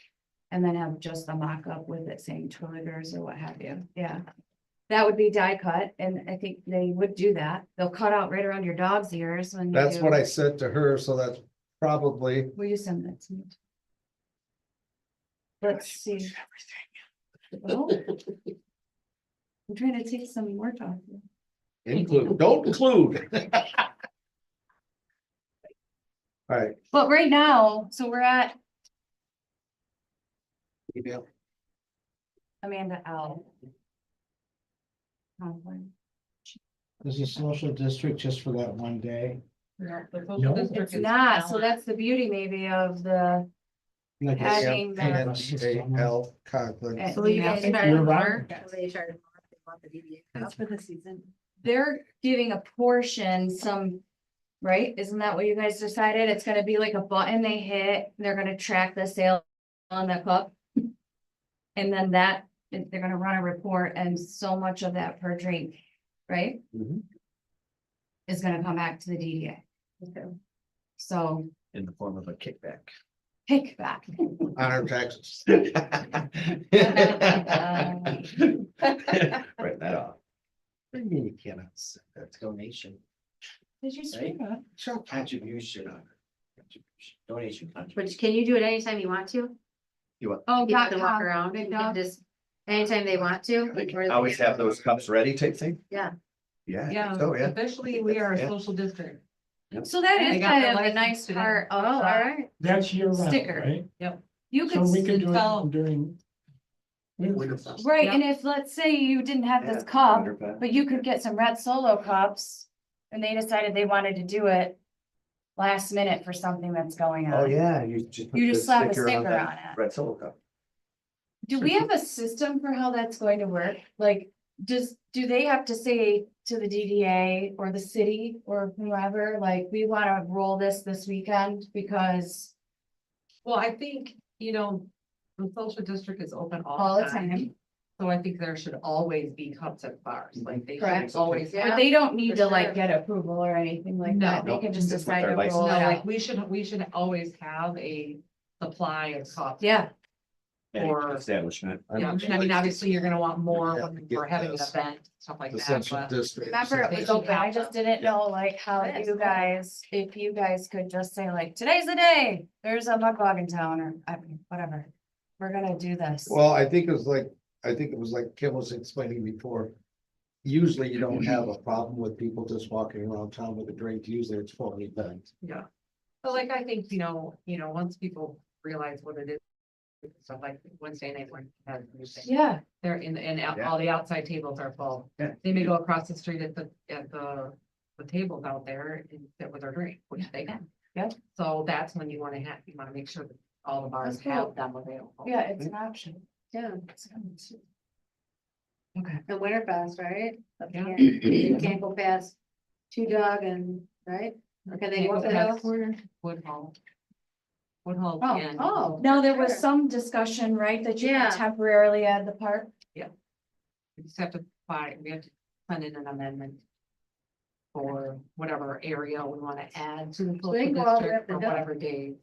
Speaker 2: And then have just a mock-up with it saying Twilligers or what have you, yeah. That would be die cut, and I think they would do that. They'll cut out right around your dog's ears when you
Speaker 1: That's
Speaker 2: do-
Speaker 1: what I said to her, so that's probably.
Speaker 2: Will you send that to me? Let's see. Oh. I'm trying to take some more time.
Speaker 1: Include, don't include. All right,
Speaker 2: But right now, so we're at
Speaker 1: email.
Speaker 2: Amanda L.
Speaker 8: Is the social district just for that one day?
Speaker 3: The social
Speaker 5: No.
Speaker 3: district
Speaker 2: It's
Speaker 3: is
Speaker 2: not, so
Speaker 3: balanced.
Speaker 2: that's the beauty maybe of the,
Speaker 8: Like
Speaker 2: Had-
Speaker 8: it's-
Speaker 2: Having the-
Speaker 1: NJL Conklin.
Speaker 7: So you guys
Speaker 2: You're
Speaker 7: charge
Speaker 5: right.
Speaker 7: more, they charge more, if they want the DDA
Speaker 9: That's
Speaker 7: cup.
Speaker 9: for the season.
Speaker 2: they're giving a portion, some, right? Isn't that what you guys decided? It's gonna be like a button they hit, they're gonna track the sale on the cup. And then that, they're gonna run a report and so much of that per drink, right?
Speaker 6: Mhm.
Speaker 2: Is gonna come back to the DDA. So
Speaker 6: In the form of a kickback.
Speaker 2: pick back.
Speaker 1: On our taxes.
Speaker 6: Write that off.
Speaker 8: What do you mean you cannot send that donation?
Speaker 2: Did you screw up?
Speaker 8: Show contribution on it. Contribution, donation contribution.
Speaker 7: But can you do it anytime you want to?
Speaker 2: Oh,
Speaker 7: People
Speaker 2: got
Speaker 7: can walk around,
Speaker 2: big
Speaker 7: you can
Speaker 2: dog.
Speaker 7: just, anytime they want to.
Speaker 6: They can
Speaker 7: or-
Speaker 6: always have those cups ready type thing?
Speaker 7: Yeah.
Speaker 6: Yeah. I
Speaker 3: Yeah,
Speaker 6: think so, yeah.
Speaker 3: officially, we are a
Speaker 6: Yeah.
Speaker 3: social district.
Speaker 2: So that
Speaker 3: They
Speaker 2: is
Speaker 3: got
Speaker 2: kind
Speaker 3: their
Speaker 2: of a
Speaker 3: license
Speaker 2: nice
Speaker 3: today.
Speaker 2: part
Speaker 7: Oh,
Speaker 2: of
Speaker 7: all
Speaker 2: the,
Speaker 7: right.
Speaker 5: That's year round,
Speaker 2: Sticker.
Speaker 5: right?
Speaker 2: you
Speaker 5: So
Speaker 2: could,
Speaker 5: we could do
Speaker 3: tell-
Speaker 5: it during.
Speaker 2: right,
Speaker 3: Yep.
Speaker 2: and if, let's say you didn't have this
Speaker 6: Yeah,
Speaker 2: cup,
Speaker 6: 100%.
Speaker 2: but you could get some red Solo cups. And they decided they wanted to do it last minute for something that's going on.
Speaker 6: Oh, yeah, you just. put
Speaker 2: You
Speaker 6: the
Speaker 2: just slap a
Speaker 6: sticker
Speaker 2: sticker
Speaker 6: that
Speaker 2: on it.
Speaker 6: Red Solo cup.
Speaker 2: Do we have a system for how that's going to work? Like, do they have to say to the DDA or the city or whoever, like, we wanna roll this weekend because
Speaker 3: Well, I think, the social district is open
Speaker 2: all
Speaker 3: all
Speaker 2: the
Speaker 3: the time.
Speaker 2: time?
Speaker 3: So I think there should always be cups at bars, like they
Speaker 2: Correct.
Speaker 3: should always.
Speaker 7: Yeah.
Speaker 2: But they don't need
Speaker 7: for
Speaker 2: to like
Speaker 7: sure.
Speaker 2: get approval or anything like
Speaker 3: No.
Speaker 2: that. They can just
Speaker 6: Just with
Speaker 2: decide
Speaker 6: their
Speaker 2: to roll
Speaker 6: license.
Speaker 2: it
Speaker 3: No, like,
Speaker 2: out.
Speaker 3: we should always have a supply of cups.
Speaker 2: Yeah,
Speaker 6: Any
Speaker 3: Or-
Speaker 6: establishment.
Speaker 3: Yeah, and I mean, obviously, you're gonna want more
Speaker 1: Yeah,
Speaker 3: when
Speaker 1: get
Speaker 3: we're having an
Speaker 1: this.
Speaker 3: event, stuff like
Speaker 1: The
Speaker 3: that,
Speaker 1: central
Speaker 3: but.
Speaker 1: district.
Speaker 2: remember it
Speaker 3: They
Speaker 2: was
Speaker 3: should
Speaker 2: open. I
Speaker 3: have
Speaker 2: just
Speaker 3: them.
Speaker 2: didn't know like how
Speaker 7: That is
Speaker 2: you
Speaker 7: cool.
Speaker 2: guys, if you guys could just say like, today's the day, there's a mud bog in town or I mean, whatever. We're gonna do this.
Speaker 1: Well, I think it was like Kim was explaining before. Usually you don't have a problem with people just walking around town with a drink. Usually it's for an event.
Speaker 3: Yeah. But like, I think, once people realize what it is. Stuff like Wednesday night when
Speaker 2: Yeah,
Speaker 3: they're and all the outside tables are full.
Speaker 6: Yeah.
Speaker 3: They may go across the street at the tables out there and sit with their drink, which they can.
Speaker 2: Yeah.
Speaker 3: So that's when you wanna make sure that all the bars
Speaker 2: That's cool.
Speaker 3: have them available.
Speaker 2: yeah, it's an option.
Speaker 7: Yeah,
Speaker 2: Okay.
Speaker 7: and Winterfest, right?
Speaker 3: Yeah.
Speaker 7: You can't go past Two Dog and, right? Or can they
Speaker 3: Can't
Speaker 7: go
Speaker 3: go
Speaker 7: up the
Speaker 3: past
Speaker 7: hill?
Speaker 3: Woodhull. Woodhull.
Speaker 2: Oh,
Speaker 3: and-
Speaker 7: Oh.
Speaker 2: Now, there was
Speaker 7: sure.
Speaker 2: some discussion, right, that you
Speaker 7: Yeah.
Speaker 2: could temporarily add the park?
Speaker 3: We just have to we have to send in an amendment. For whatever area we wanna add to the
Speaker 7: they
Speaker 3: social
Speaker 7: go all the way up
Speaker 3: district
Speaker 7: the
Speaker 3: for
Speaker 7: hill.
Speaker 3: whatever day.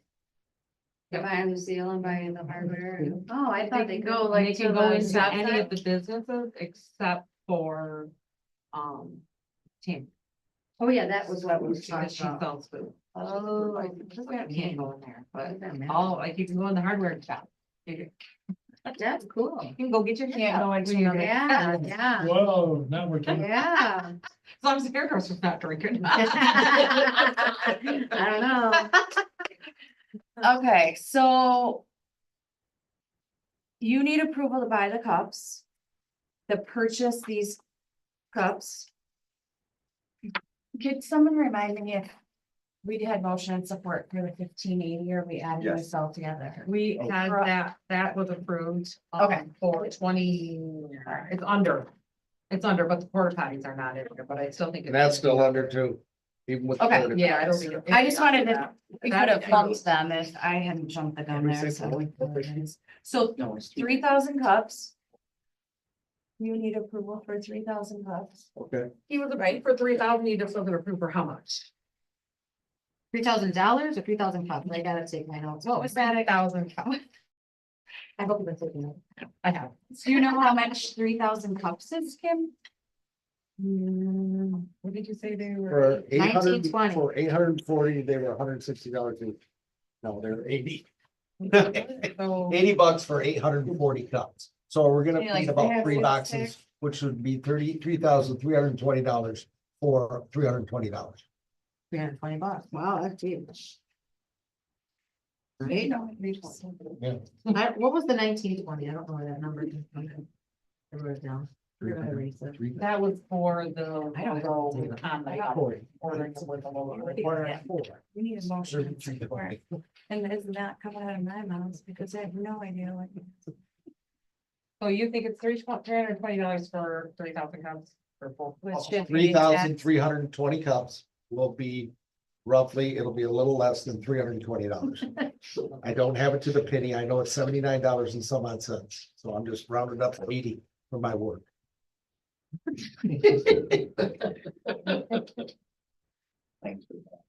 Speaker 7: By the seal and by the hardware. Oh, I thought they go
Speaker 3: And
Speaker 7: like
Speaker 3: they
Speaker 7: to
Speaker 3: can go
Speaker 7: the
Speaker 3: into
Speaker 7: south
Speaker 3: any of
Speaker 7: side.
Speaker 3: the businesses except for, Tim.
Speaker 7: Oh, yeah, that was what we were
Speaker 3: Because
Speaker 7: talking
Speaker 3: she
Speaker 7: about.
Speaker 3: sells food.
Speaker 7: Oh.
Speaker 3: I can't go in there, but,
Speaker 7: Doesn't matter.
Speaker 3: oh, like you can go in the hardware shop. You
Speaker 7: That's cool.
Speaker 3: can go get your
Speaker 2: Can't go
Speaker 3: hair.
Speaker 2: into your.
Speaker 7: Yeah, yeah,
Speaker 5: Whoa, now we're talking.
Speaker 7: yeah.
Speaker 3: As long as the hairdresser's not drinking.
Speaker 7: I don't know.
Speaker 2: Okay, so. You need approval to buy the cups. To purchase these cups. Could someone remind me if we had motion and support for the 1580 or we added
Speaker 6: Yes.
Speaker 2: this all together?
Speaker 3: We
Speaker 1: Oh.
Speaker 3: had that was approved.
Speaker 2: Okay.
Speaker 3: For 20, it's under, but the porta potties are not in there, but I still think.
Speaker 1: And that's still under two. Even with.
Speaker 2: Okay,
Speaker 1: the-
Speaker 3: Yeah, I don't think.
Speaker 2: I just wanted to, we could have
Speaker 3: That-
Speaker 2: bumped them if I hadn't jumped the gun there, so 3,000 cups. You need approval for 3,000 cups.
Speaker 1: Okay,
Speaker 3: He was right for 3,000, you just wasn't approved for how much?
Speaker 7: $3,000 or 3,000 cups? I gotta take my notes.
Speaker 3: What was that, 1,000?
Speaker 7: I hope you've been taking notes.
Speaker 3: I have.
Speaker 2: Do you know how much 3,000 cups is, Kim?
Speaker 3: What did you say they were?
Speaker 1: for 800,
Speaker 7: 1920.
Speaker 1: for 840, they were $160 each. No, they're 80.
Speaker 3: So,
Speaker 1: $80 for 840 cups. So we're gonna
Speaker 2: Yeah, like
Speaker 1: need
Speaker 2: they
Speaker 1: about
Speaker 2: have
Speaker 1: 3
Speaker 2: six,
Speaker 1: boxes, which would be $33,320 for $320.
Speaker 7: $320. Wow, that's cheap. Right? What was the 1920? I don't know where that number is. I wrote it down. We're gonna erase it.
Speaker 3: that was for the.
Speaker 7: I don't
Speaker 3: logo
Speaker 1: know.
Speaker 3: on the ordering with the logo.
Speaker 2: We need a motion and support. And isn't that coming out of my mouth because I have no idea what.
Speaker 3: So you think it's $320 for 3,000 cups for full?
Speaker 2: Which should be
Speaker 1: 3,320 cups will be roughly, it'll be a little less than $320. I don't have it to the penny. I know it's $79 and some odd cents. So I'm just rounded up to 80 for my work.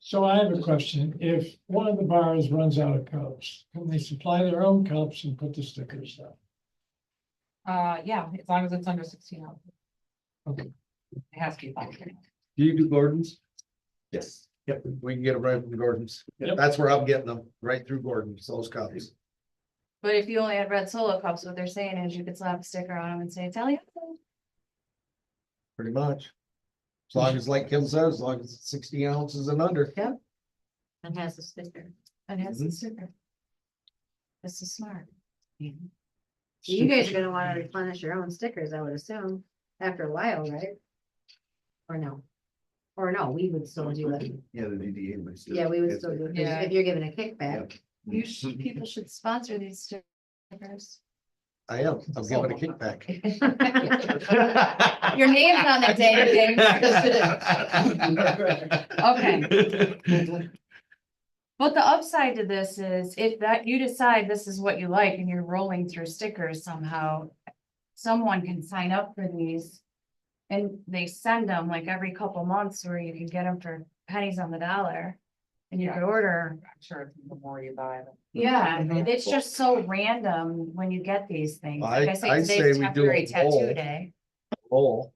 Speaker 5: So I have a question. If one of the bars runs out of cups, can they supply their own cups and put the stickers down?
Speaker 3: Yeah, as long as it's under 16 ounces.
Speaker 5: Okay.
Speaker 3: It has to be functioning.
Speaker 1: Do you do Gordon's?
Speaker 6: Yes.
Speaker 1: Yep, we can get them right from Gordon's.
Speaker 5: Yep.
Speaker 1: That's where I'm getting them, right through Gordon's, those copies.
Speaker 2: But if you only had red solo cups, what they're saying is you could slap a sticker on them and say Italian.
Speaker 1: Pretty much. As long as, like Kim says, as long as it's 60 ounces and under.
Speaker 7: And has a sticker.
Speaker 2: And has a
Speaker 1: Mhm.
Speaker 2: sticker. This is smart.
Speaker 7: You guys are gonna wanna replenish your own stickers, I would assume, after a while, right? Or no? Or no, we would still do it.
Speaker 6: Yeah, the DDA. would still-
Speaker 7: Yeah, we would still do it, 'cause
Speaker 3: Yeah.
Speaker 7: if you're giving a kickback.
Speaker 2: People should sponsor these stickers.
Speaker 1: I am, I'm giving a kickback.
Speaker 2: Your name's on the damn thing. Okay. But the upside to this is if that you decide this is what you like and you're rolling through stickers somehow. Someone can sign up for these. And they send them like every couple months where you can get them for pennies on the dollar. And you
Speaker 3: Yeah.
Speaker 2: could order,
Speaker 3: I'm sure the more you buy them.
Speaker 2: yeah, and it's just so random when you get these things.
Speaker 1: Well,
Speaker 2: Like I
Speaker 1: I
Speaker 2: say,
Speaker 1: say
Speaker 2: today's
Speaker 1: we do
Speaker 2: temporary
Speaker 1: a poll.
Speaker 2: tattoo day.
Speaker 1: Roll.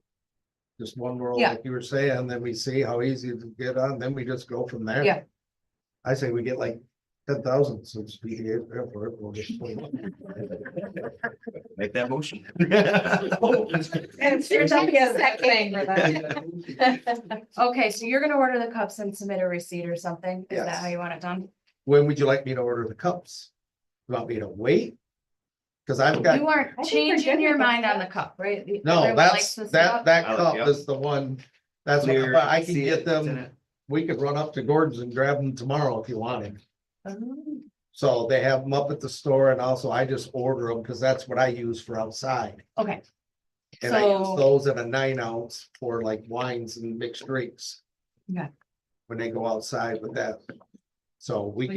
Speaker 1: Just one roll,
Speaker 2: Yeah.
Speaker 1: like you were saying, then we see how easy to get on, then we just go from there.
Speaker 2: Yeah.
Speaker 1: I say we get like 10,000, so it's PDA for it, we'll just. put it on.
Speaker 6: Make that motion.
Speaker 2: And you're telling us that thing for that. Okay, so you're gonna order the cups and submit a receipt or something? Is that
Speaker 1: Yes.
Speaker 2: how you want it done?
Speaker 1: When would you like me to order the cups? You Want me to wait? Cause I've got,
Speaker 2: You aren't
Speaker 4: I think we're
Speaker 2: changing
Speaker 4: good
Speaker 2: your
Speaker 4: with the
Speaker 2: mind on the cup, right?
Speaker 1: no,
Speaker 2: Everyone
Speaker 1: that's,
Speaker 2: likes this
Speaker 1: that,
Speaker 2: cup?
Speaker 1: that
Speaker 6: I like-
Speaker 1: cup
Speaker 6: yep.
Speaker 1: is the one. That's what,
Speaker 6: Clear,
Speaker 1: but I can
Speaker 6: see
Speaker 1: get
Speaker 6: it, it's in
Speaker 1: them,
Speaker 6: it.
Speaker 1: we could run up to Gordon's and grab them tomorrow if you wanted.
Speaker 2: Oh,
Speaker 1: So they have them up at the store and also I just order them because that's what I use for outside.
Speaker 2: okay,
Speaker 1: And I use
Speaker 2: So-
Speaker 1: those in a 9 ounce for like wines and mixed drinks.
Speaker 2: Yeah.
Speaker 1: When they go outside with that. So we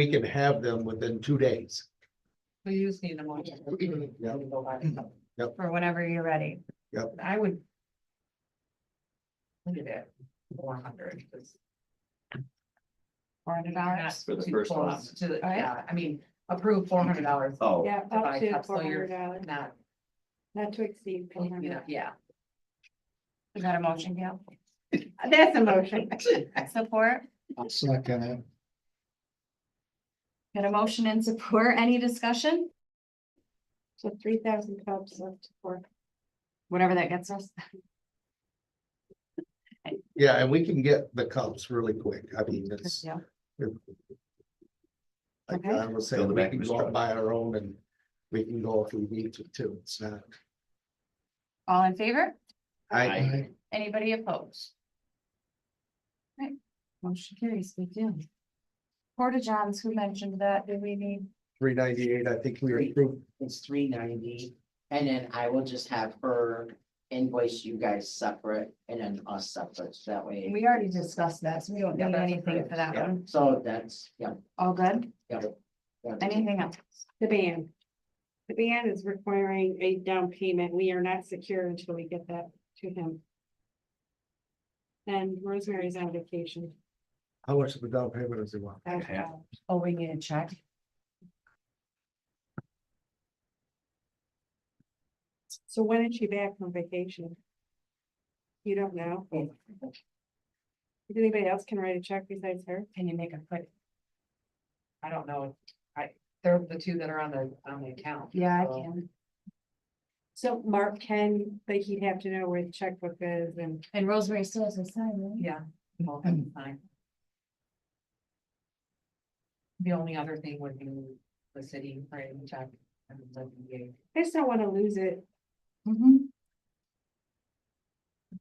Speaker 1: can have them within 2 days.
Speaker 3: So you just need a motion.
Speaker 1: Yeah.
Speaker 3: Go buy them.
Speaker 2: for whenever you're ready.
Speaker 3: I would. Look at it, 400.
Speaker 2: $400.
Speaker 6: For the first one.
Speaker 3: To,
Speaker 2: Alright.
Speaker 3: yeah, I mean, approve $400.
Speaker 6: Oh,
Speaker 4: Yeah,
Speaker 3: To buy
Speaker 4: up to
Speaker 3: cups, so you're
Speaker 4: $400,
Speaker 3: Not,
Speaker 4: not to exceed
Speaker 3: you know,
Speaker 4: $400.
Speaker 3: yeah,
Speaker 2: Is that a motion, Gail?
Speaker 9: That's a motion.
Speaker 2: Support?
Speaker 8: I'll second it.
Speaker 2: Got a motion and support, any discussion?
Speaker 4: So 3,000 cups up to 4.
Speaker 2: Whatever that gets us.
Speaker 1: Yeah, and we can get the cups really quick. I mean, it's.
Speaker 2: Yeah.
Speaker 1: Like
Speaker 2: Okay.
Speaker 1: I was
Speaker 6: Fill
Speaker 1: saying,
Speaker 6: the
Speaker 1: we
Speaker 6: back
Speaker 1: can
Speaker 6: of his
Speaker 1: go out
Speaker 6: truck.
Speaker 1: and buy our own and we can go if we need to too. It's not.
Speaker 2: All in favor?
Speaker 1: I,
Speaker 2: Anybody opposed? Right, motion carries, we do. Porta Johns, who mentioned that, do we need?
Speaker 1: 398, I think we approved.
Speaker 10: It's 390, and then I will just have her invoice you guys separate and then us separate, so that way.
Speaker 2: We already discussed that, so we don't
Speaker 10: Yeah,
Speaker 2: need
Speaker 10: that's
Speaker 2: anything for that
Speaker 10: Yeah,
Speaker 2: one.
Speaker 10: so that's, yeah.
Speaker 2: All good?
Speaker 10: Yeah.
Speaker 2: Anything else?
Speaker 4: The band. The band is requiring a down payment. We are not secure until we get that to him. And Rosemary's on vacation.
Speaker 1: How much of the down payment does he want?
Speaker 2: Oh, we need a check.
Speaker 4: So when is she back from vacation? You don't know? If anybody else can write a check besides her?
Speaker 2: Can you make a quick?
Speaker 3: I don't know, they're the two that are on the account.
Speaker 2: Yeah, I
Speaker 3: so-
Speaker 2: can.
Speaker 4: So Mark can, but he'd have to know where the checkbook is and.
Speaker 2: And Rosemary still has a sign, right?
Speaker 3: Yeah. well, that's fine. The only other thing would be the city writing the check and the DDA.
Speaker 4: I just don't wanna lose it.
Speaker 2: Mhm.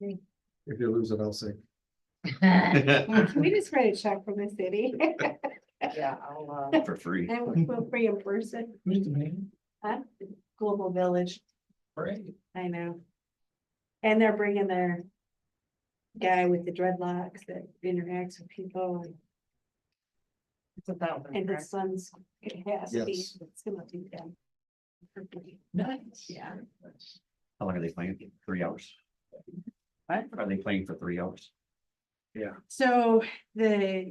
Speaker 1: If you lose it, I'll say.
Speaker 4: Can we just write a check from the city?
Speaker 3: Yeah, I'll,
Speaker 6: For free.
Speaker 4: And we'll free in person,
Speaker 5: Who's the man?
Speaker 4: huh? Global Village,
Speaker 5: Great.
Speaker 4: I know. And they're bringing their guy with the dreadlocks that interacts with people and
Speaker 3: it's 1,000,
Speaker 4: his
Speaker 3: correct?
Speaker 4: son's, it has to be,
Speaker 1: Yes.
Speaker 4: it's gonna do them.
Speaker 5: Nice.
Speaker 4: Yeah.
Speaker 6: How long are they playing? 3 hours?
Speaker 4: What?
Speaker 6: Are they playing for 3 hours?
Speaker 4: So the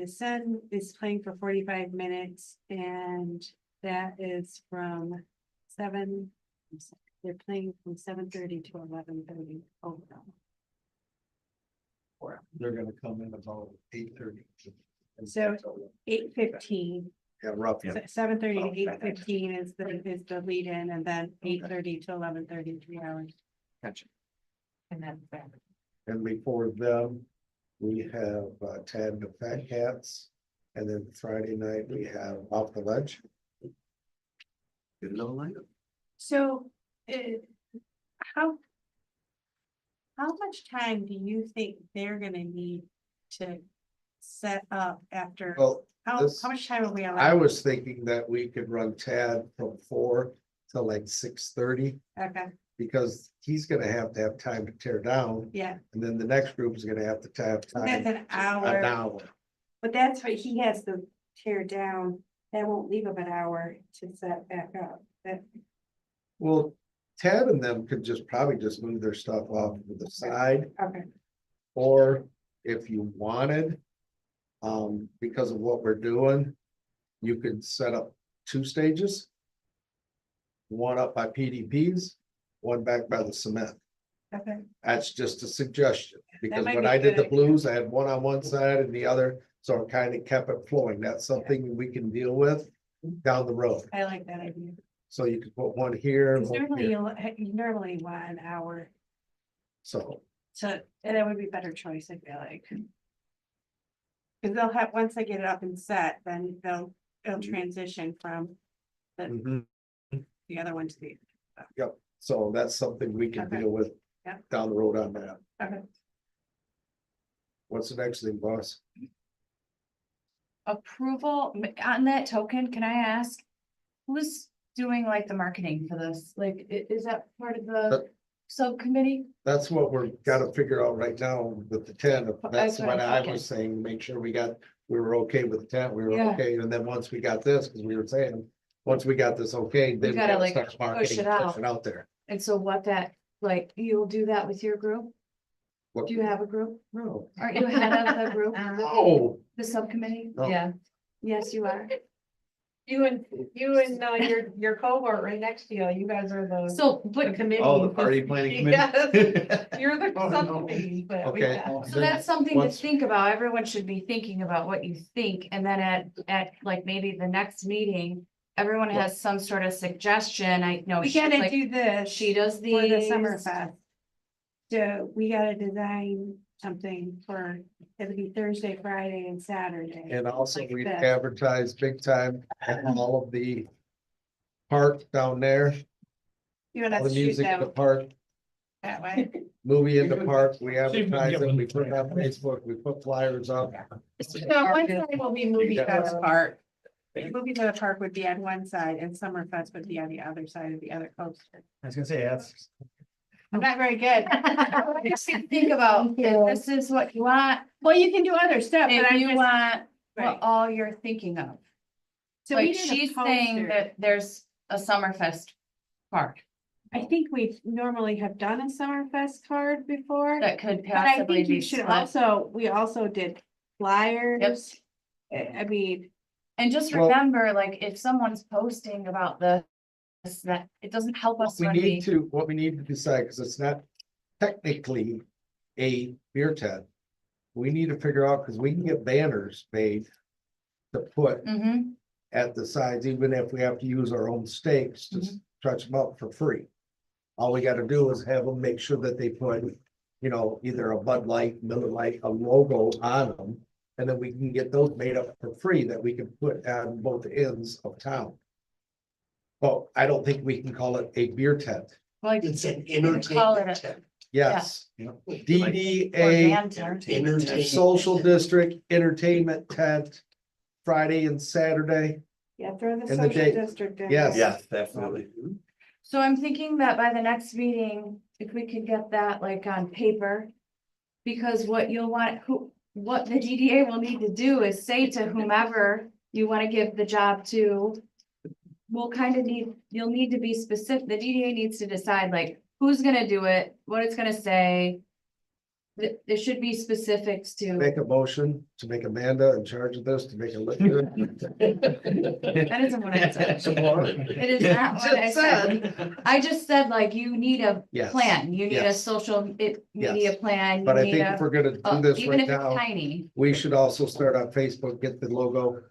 Speaker 4: son is playing for 45 minutes and that is from 7. They're playing from 7:30 to 11:30 overall.
Speaker 1: They're gonna come in about 8:30.
Speaker 4: So 8:15,
Speaker 1: Yeah, rough.
Speaker 4: 7:30 to 8:15 is the lead in and then 8:30 to 11:30, 3 hours.
Speaker 6: Gotcha.
Speaker 3: And that's that.
Speaker 1: And before them, we have Tad and the Fat Cats. And then Friday night, we have Off the Ledge.
Speaker 6: Good little lineup.
Speaker 4: So, how much time do you think they're gonna need to set up after?
Speaker 1: Well,
Speaker 4: How
Speaker 1: this-
Speaker 4: much time are we
Speaker 1: I
Speaker 4: allowed?
Speaker 1: was thinking that we could run Tad from 4 to like 6:30.
Speaker 4: Okay,
Speaker 1: Because he's gonna have to have time to tear down,
Speaker 4: yeah,
Speaker 1: and then the next group is gonna have to have
Speaker 4: that's
Speaker 1: time.
Speaker 4: an
Speaker 1: An
Speaker 4: hour,
Speaker 1: hour.
Speaker 4: but that's what he has to tear down. That won't leave him an hour to set back up. That,
Speaker 1: Well, Tad and them could probably just move their stuff off to the side,
Speaker 4: okay,
Speaker 1: or if you wanted. Because of what we're doing, you could set up 2 stages. One up by PDPs, one back by the cement.
Speaker 4: okay,
Speaker 1: That's just a suggestion, because
Speaker 4: might
Speaker 1: when
Speaker 4: be a
Speaker 1: I did
Speaker 4: good
Speaker 1: the
Speaker 4: idea.
Speaker 1: blues, I had one on one side and the other, so it kind of kept it flowing. That's something we can deal with down the road.
Speaker 4: I like that idea.
Speaker 1: So you could put one here, and
Speaker 4: 'Cause
Speaker 1: one
Speaker 4: normally
Speaker 1: here.
Speaker 4: you normally want an hour,
Speaker 1: So,
Speaker 4: so, and that would be a better choice, I feel like. Cause they'll have, once they get it up and set, then it'll transition from
Speaker 1: mhm.
Speaker 4: the other one to the.
Speaker 1: So that's something we can
Speaker 4: Okay.
Speaker 1: deal with
Speaker 4: Yeah.
Speaker 1: down the road on that.
Speaker 4: Okay.
Speaker 1: What's the next thing, boss?
Speaker 2: Approval, on that token, can I ask? Who's doing like the marketing for this? Like, is that part of the subcommittee?
Speaker 1: That's what we're gotta figure out right now with the tent. That's
Speaker 2: That's what
Speaker 1: what
Speaker 2: I'm
Speaker 1: I
Speaker 2: thinking.
Speaker 1: was saying, make sure we were okay with the tent, we were
Speaker 2: Yeah.
Speaker 1: okay, and then once we got this, because we were saying, once we got this okay, then we
Speaker 2: gotta,
Speaker 1: gotta
Speaker 2: like,
Speaker 1: start marketing,
Speaker 2: it out.
Speaker 1: push it out there.
Speaker 2: And so what that, like, you'll do that with your group?
Speaker 1: What-
Speaker 2: Do you have a group?
Speaker 1: No,
Speaker 2: Aren't you head of the group,
Speaker 1: no,
Speaker 2: the subcommittee?
Speaker 1: No.
Speaker 2: Yeah. Yes, you are.
Speaker 3: You and your cohort right next to you, you guys are the
Speaker 2: So, but,
Speaker 3: committee.
Speaker 6: Oh, the party planning committee.
Speaker 3: Yes, you're the
Speaker 6: Oh, no.
Speaker 3: subcommittee, but we
Speaker 1: Okay.
Speaker 3: got.
Speaker 2: so that's something to
Speaker 1: Once-
Speaker 2: think about. Everyone should be thinking about what you think, and then at like maybe the next meeting, everyone has some sort of suggestion. I know.
Speaker 9: We
Speaker 2: she-
Speaker 9: gotta
Speaker 2: like,
Speaker 9: do this.
Speaker 2: She does
Speaker 9: For the
Speaker 2: these.
Speaker 9: Summerfest. So we gotta design something for, it'll be Thursday, Friday and Saturday.
Speaker 1: And also
Speaker 9: Like
Speaker 1: we
Speaker 9: this.
Speaker 1: advertise big time at all of the park down there,
Speaker 9: You want
Speaker 1: all
Speaker 9: us
Speaker 1: the
Speaker 9: to shoot
Speaker 1: music in the
Speaker 9: that
Speaker 1: park,
Speaker 9: that way?
Speaker 1: movie in the park. We
Speaker 5: See if we can
Speaker 1: advertise
Speaker 5: get
Speaker 1: it,
Speaker 5: one.
Speaker 1: we put it on Facebook, we put flyers up.
Speaker 9: So one side will be movie fest part. Movie to the park would be on one side and Summerfest would be on the other side of the other coaster.
Speaker 6: I was gonna say, that's.
Speaker 9: I'm not very good.
Speaker 2: Just think about, if this is what you want,
Speaker 9: Well, you can do other stuff, but
Speaker 2: if
Speaker 9: I
Speaker 2: you
Speaker 9: just.
Speaker 2: want
Speaker 9: Right.
Speaker 2: what all you're thinking of.
Speaker 9: So we
Speaker 2: Like,
Speaker 9: did a
Speaker 2: she's saying
Speaker 9: poster.
Speaker 2: that there's a Summerfest park
Speaker 9: I think we normally have done a Summerfest card before,
Speaker 2: that could
Speaker 9: but I
Speaker 2: possibly
Speaker 9: think
Speaker 2: be
Speaker 9: you should
Speaker 2: split.
Speaker 9: also, we also did flyers. I mean,
Speaker 2: And just
Speaker 1: Well-
Speaker 2: remember, like, if someone's posting about this, that it doesn't help us
Speaker 1: We
Speaker 2: when
Speaker 1: need to, what we need to decide, because it's not technically a beer tent. We need to figure out, because we can get banners made to put
Speaker 2: Mhm.
Speaker 1: at the sides, even if we have to use our own stakes to touch them up for free. All we gotta do is have them make sure that they put, either a Bud Light, Miller Lite, a logo on them. And then we can get those made up for free that we can put on both ends of town. But I don't think we can call it a beer tent.
Speaker 2: Like,
Speaker 11: It's an
Speaker 2: you can call it
Speaker 11: entertainment
Speaker 2: a-
Speaker 11: tent.
Speaker 1: Yes,
Speaker 2: or
Speaker 1: DDA
Speaker 2: band tent.
Speaker 11: Entertainment.
Speaker 1: Social District Entertainment Tent, Friday and Saturday.
Speaker 4: Yeah, throw the
Speaker 1: And the
Speaker 4: social
Speaker 1: date.
Speaker 4: district in.
Speaker 1: Yes.
Speaker 4: there.
Speaker 6: Yes, definitely.
Speaker 2: So I'm thinking that by the next meeting, if we could get that like on paper. Because what you'll want, what the DDA will need to do is say to whomever you want to give the job to. We'll kind of you'll need to be specific, the DDA needs to decide like who's gonna do it, what it's gonna say. There should be specifics to,
Speaker 1: Make a motion to make Amanda in charge of this, to make it look good.
Speaker 2: that isn't what I said.
Speaker 11: Support.
Speaker 2: It is not what I said. I just said like you need a
Speaker 1: Yes.
Speaker 2: plan, you need a
Speaker 1: Yes.
Speaker 2: social, you need a
Speaker 1: Yes.
Speaker 2: plan,
Speaker 1: But
Speaker 2: you
Speaker 1: I
Speaker 2: need
Speaker 1: think if
Speaker 2: a,
Speaker 1: we're gonna do this
Speaker 2: even
Speaker 1: right
Speaker 2: if it's
Speaker 1: now,
Speaker 2: tiny.
Speaker 1: we should also start on Facebook, get the logo.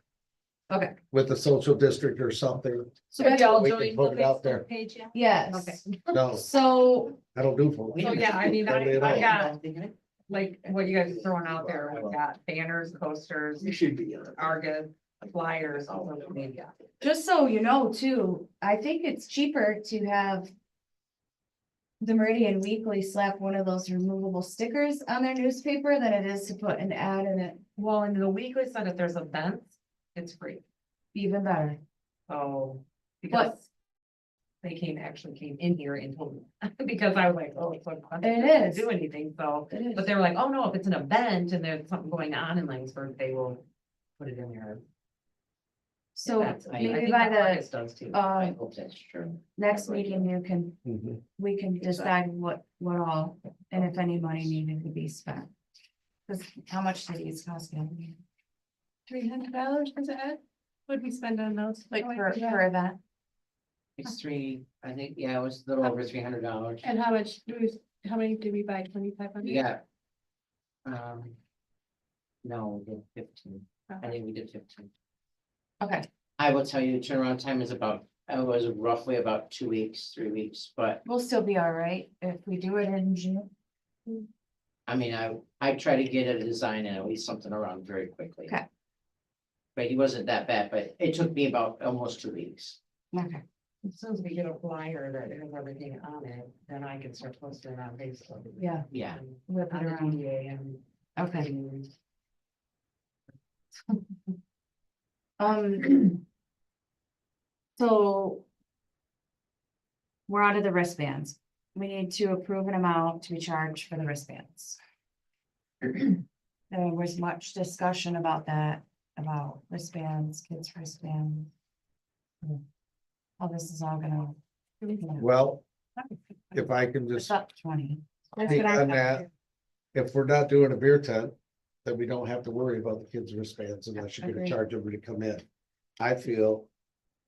Speaker 2: Okay.
Speaker 1: With the social district or something.
Speaker 2: So
Speaker 1: Have
Speaker 2: that's
Speaker 1: y'all we can put it out there.
Speaker 3: Page yet?
Speaker 2: yes,
Speaker 1: No,
Speaker 2: so
Speaker 1: I don't do. full.
Speaker 3: So, yeah, I mean,
Speaker 1: Hardly at all.
Speaker 3: I got, like, what you guys are throwing out there, we've got banners, posters,
Speaker 11: You should be.
Speaker 3: Argus, flyers, all over media.
Speaker 2: just so you know too, I think it's cheaper to have. The Meridian Weekly slap one of those removable stickers on their newspaper than it is to put an ad in it,
Speaker 3: Well, in the weekly said if there's events, it's free,
Speaker 2: even better.
Speaker 3: so.
Speaker 2: But-
Speaker 3: Because they actually came in here and told me, because I was like, oh, it's so expensive
Speaker 2: It
Speaker 3: to
Speaker 2: is.
Speaker 3: do anything, so.
Speaker 2: It is.
Speaker 3: But they were like, oh, no, if it's an event and there's something going on in Laingsburg, they will put it in there.
Speaker 2: So
Speaker 3: That's- I
Speaker 2: maybe
Speaker 3: think
Speaker 2: by the
Speaker 3: Argus does too.
Speaker 10: I hope that's true.
Speaker 2: next meeting,
Speaker 1: Mhm.
Speaker 2: we can decide what all, and if any money needed to be spent. Cause how much do these cost again?
Speaker 9: $300 was it? What'd we spend on those?
Speaker 2: Like
Speaker 9: Oh, I
Speaker 2: for
Speaker 9: forgot.
Speaker 2: event?
Speaker 10: It's I think, yeah, it was a little over $300.
Speaker 9: And how much how many did we buy? 2,500?
Speaker 10: We got. No, we did 15. I think we did 15.
Speaker 2: Okay,
Speaker 10: I will tell you, turnaround time is it was roughly about 2 weeks, 3 weeks, but
Speaker 2: we'll still be all right if we do it in June.
Speaker 10: I mean, I try to get a design and at least something around very quickly.
Speaker 2: Okay.
Speaker 10: But he wasn't that bad, but it took me about almost 2 weeks.
Speaker 2: Okay.
Speaker 3: As soon as we get a flyer that has everything on it, then I can start posting it on Facebook.
Speaker 2: Yeah.
Speaker 10: Yeah.
Speaker 2: Whip it
Speaker 3: On the
Speaker 2: around.
Speaker 3: DDA and.
Speaker 2: Okay. So. We're out of the wristbands. We need to approve an amount to be charged for the wristbands. There was much discussion about that, about wristbands, kids' wristbands. How this is all gonna.
Speaker 1: Well, if I can
Speaker 2: It's
Speaker 1: just
Speaker 2: up 20.
Speaker 4: That's
Speaker 1: speak
Speaker 4: what I
Speaker 1: on
Speaker 4: thought.
Speaker 1: that. If we're not doing a beer tent, then we don't have to worry about the kids' wristbands unless you're gonna
Speaker 2: Agreed.
Speaker 1: charge them to come in. I feel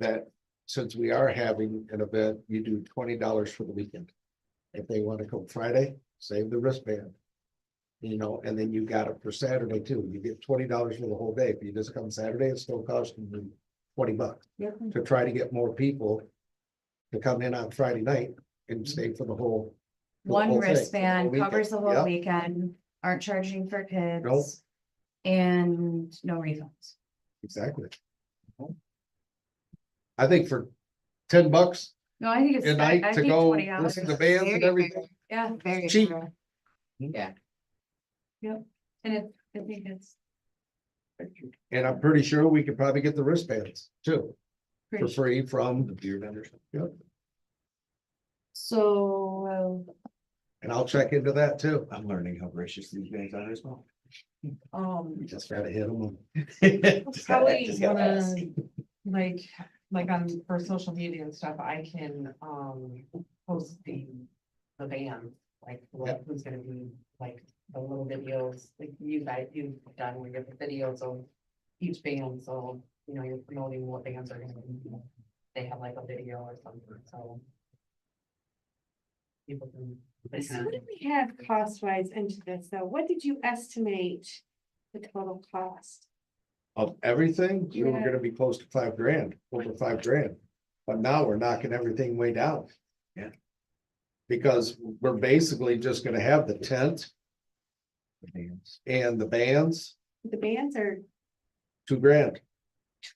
Speaker 1: that since we are having an event, you do $20 for the weekend. If they want to come Friday, save the wristband. You know, and then you got it for Saturday too. You get $20 for the whole day. If you just come Saturday, it's still costing you $20 to try to get more people to come in on Friday night and stay for the whole. the
Speaker 2: One
Speaker 1: whole thing,
Speaker 2: wristband
Speaker 1: weekend.
Speaker 2: covers the whole
Speaker 1: Yep.
Speaker 2: weekend, aren't charging for
Speaker 1: Nope.
Speaker 2: kids. And no refunds.
Speaker 1: Exactly. I think for $10
Speaker 2: No, I think it's,
Speaker 1: a night
Speaker 2: I
Speaker 1: to
Speaker 2: think
Speaker 1: go
Speaker 2: $20.
Speaker 1: listen to bands and everything.
Speaker 2: Yeah,
Speaker 7: Very
Speaker 1: Cheap.
Speaker 7: fair.
Speaker 10: Yeah,
Speaker 2: and it, I think it's.
Speaker 1: And I'm pretty sure we could probably get the wristbands too, for
Speaker 2: pretty-
Speaker 1: free from,
Speaker 6: The beer vendors.
Speaker 1: yep,
Speaker 2: So,
Speaker 1: and I'll check into that too.
Speaker 6: I'm learning how gracious these guys are as well.
Speaker 1: You just gotta hit them.
Speaker 3: Probably
Speaker 6: Just gotta ask.
Speaker 3: like on, for social media and stuff, I can, post the band, like, who's gonna be, like, the little videos, like you guys, you've done, where you have the videos of each band, so, you know, you're promoting what bands are gonna be, you know, they have like a video or something, so. People can.
Speaker 4: So what do we have cost wise into this though? What did you estimate the total cost?
Speaker 1: Of everything, we were
Speaker 4: Yeah.
Speaker 1: gonna be close to $5,000, over $5,000. But now we're knocking everything way down.
Speaker 6: Yeah.
Speaker 1: Because we're basically just gonna have the tent and the bands,
Speaker 4: The bands are
Speaker 1: $2,000.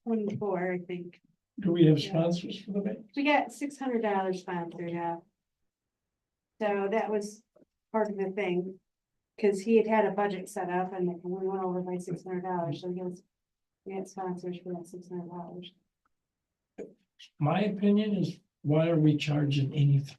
Speaker 4: 24, I think.
Speaker 5: Do we have sponsors for the band?
Speaker 4: We got $600 sponsored out. So that was part of the thing. Cause he had a budget set up and we went over by $600, so we had sponsors for that $600.
Speaker 5: My opinion is, why are we charging anything?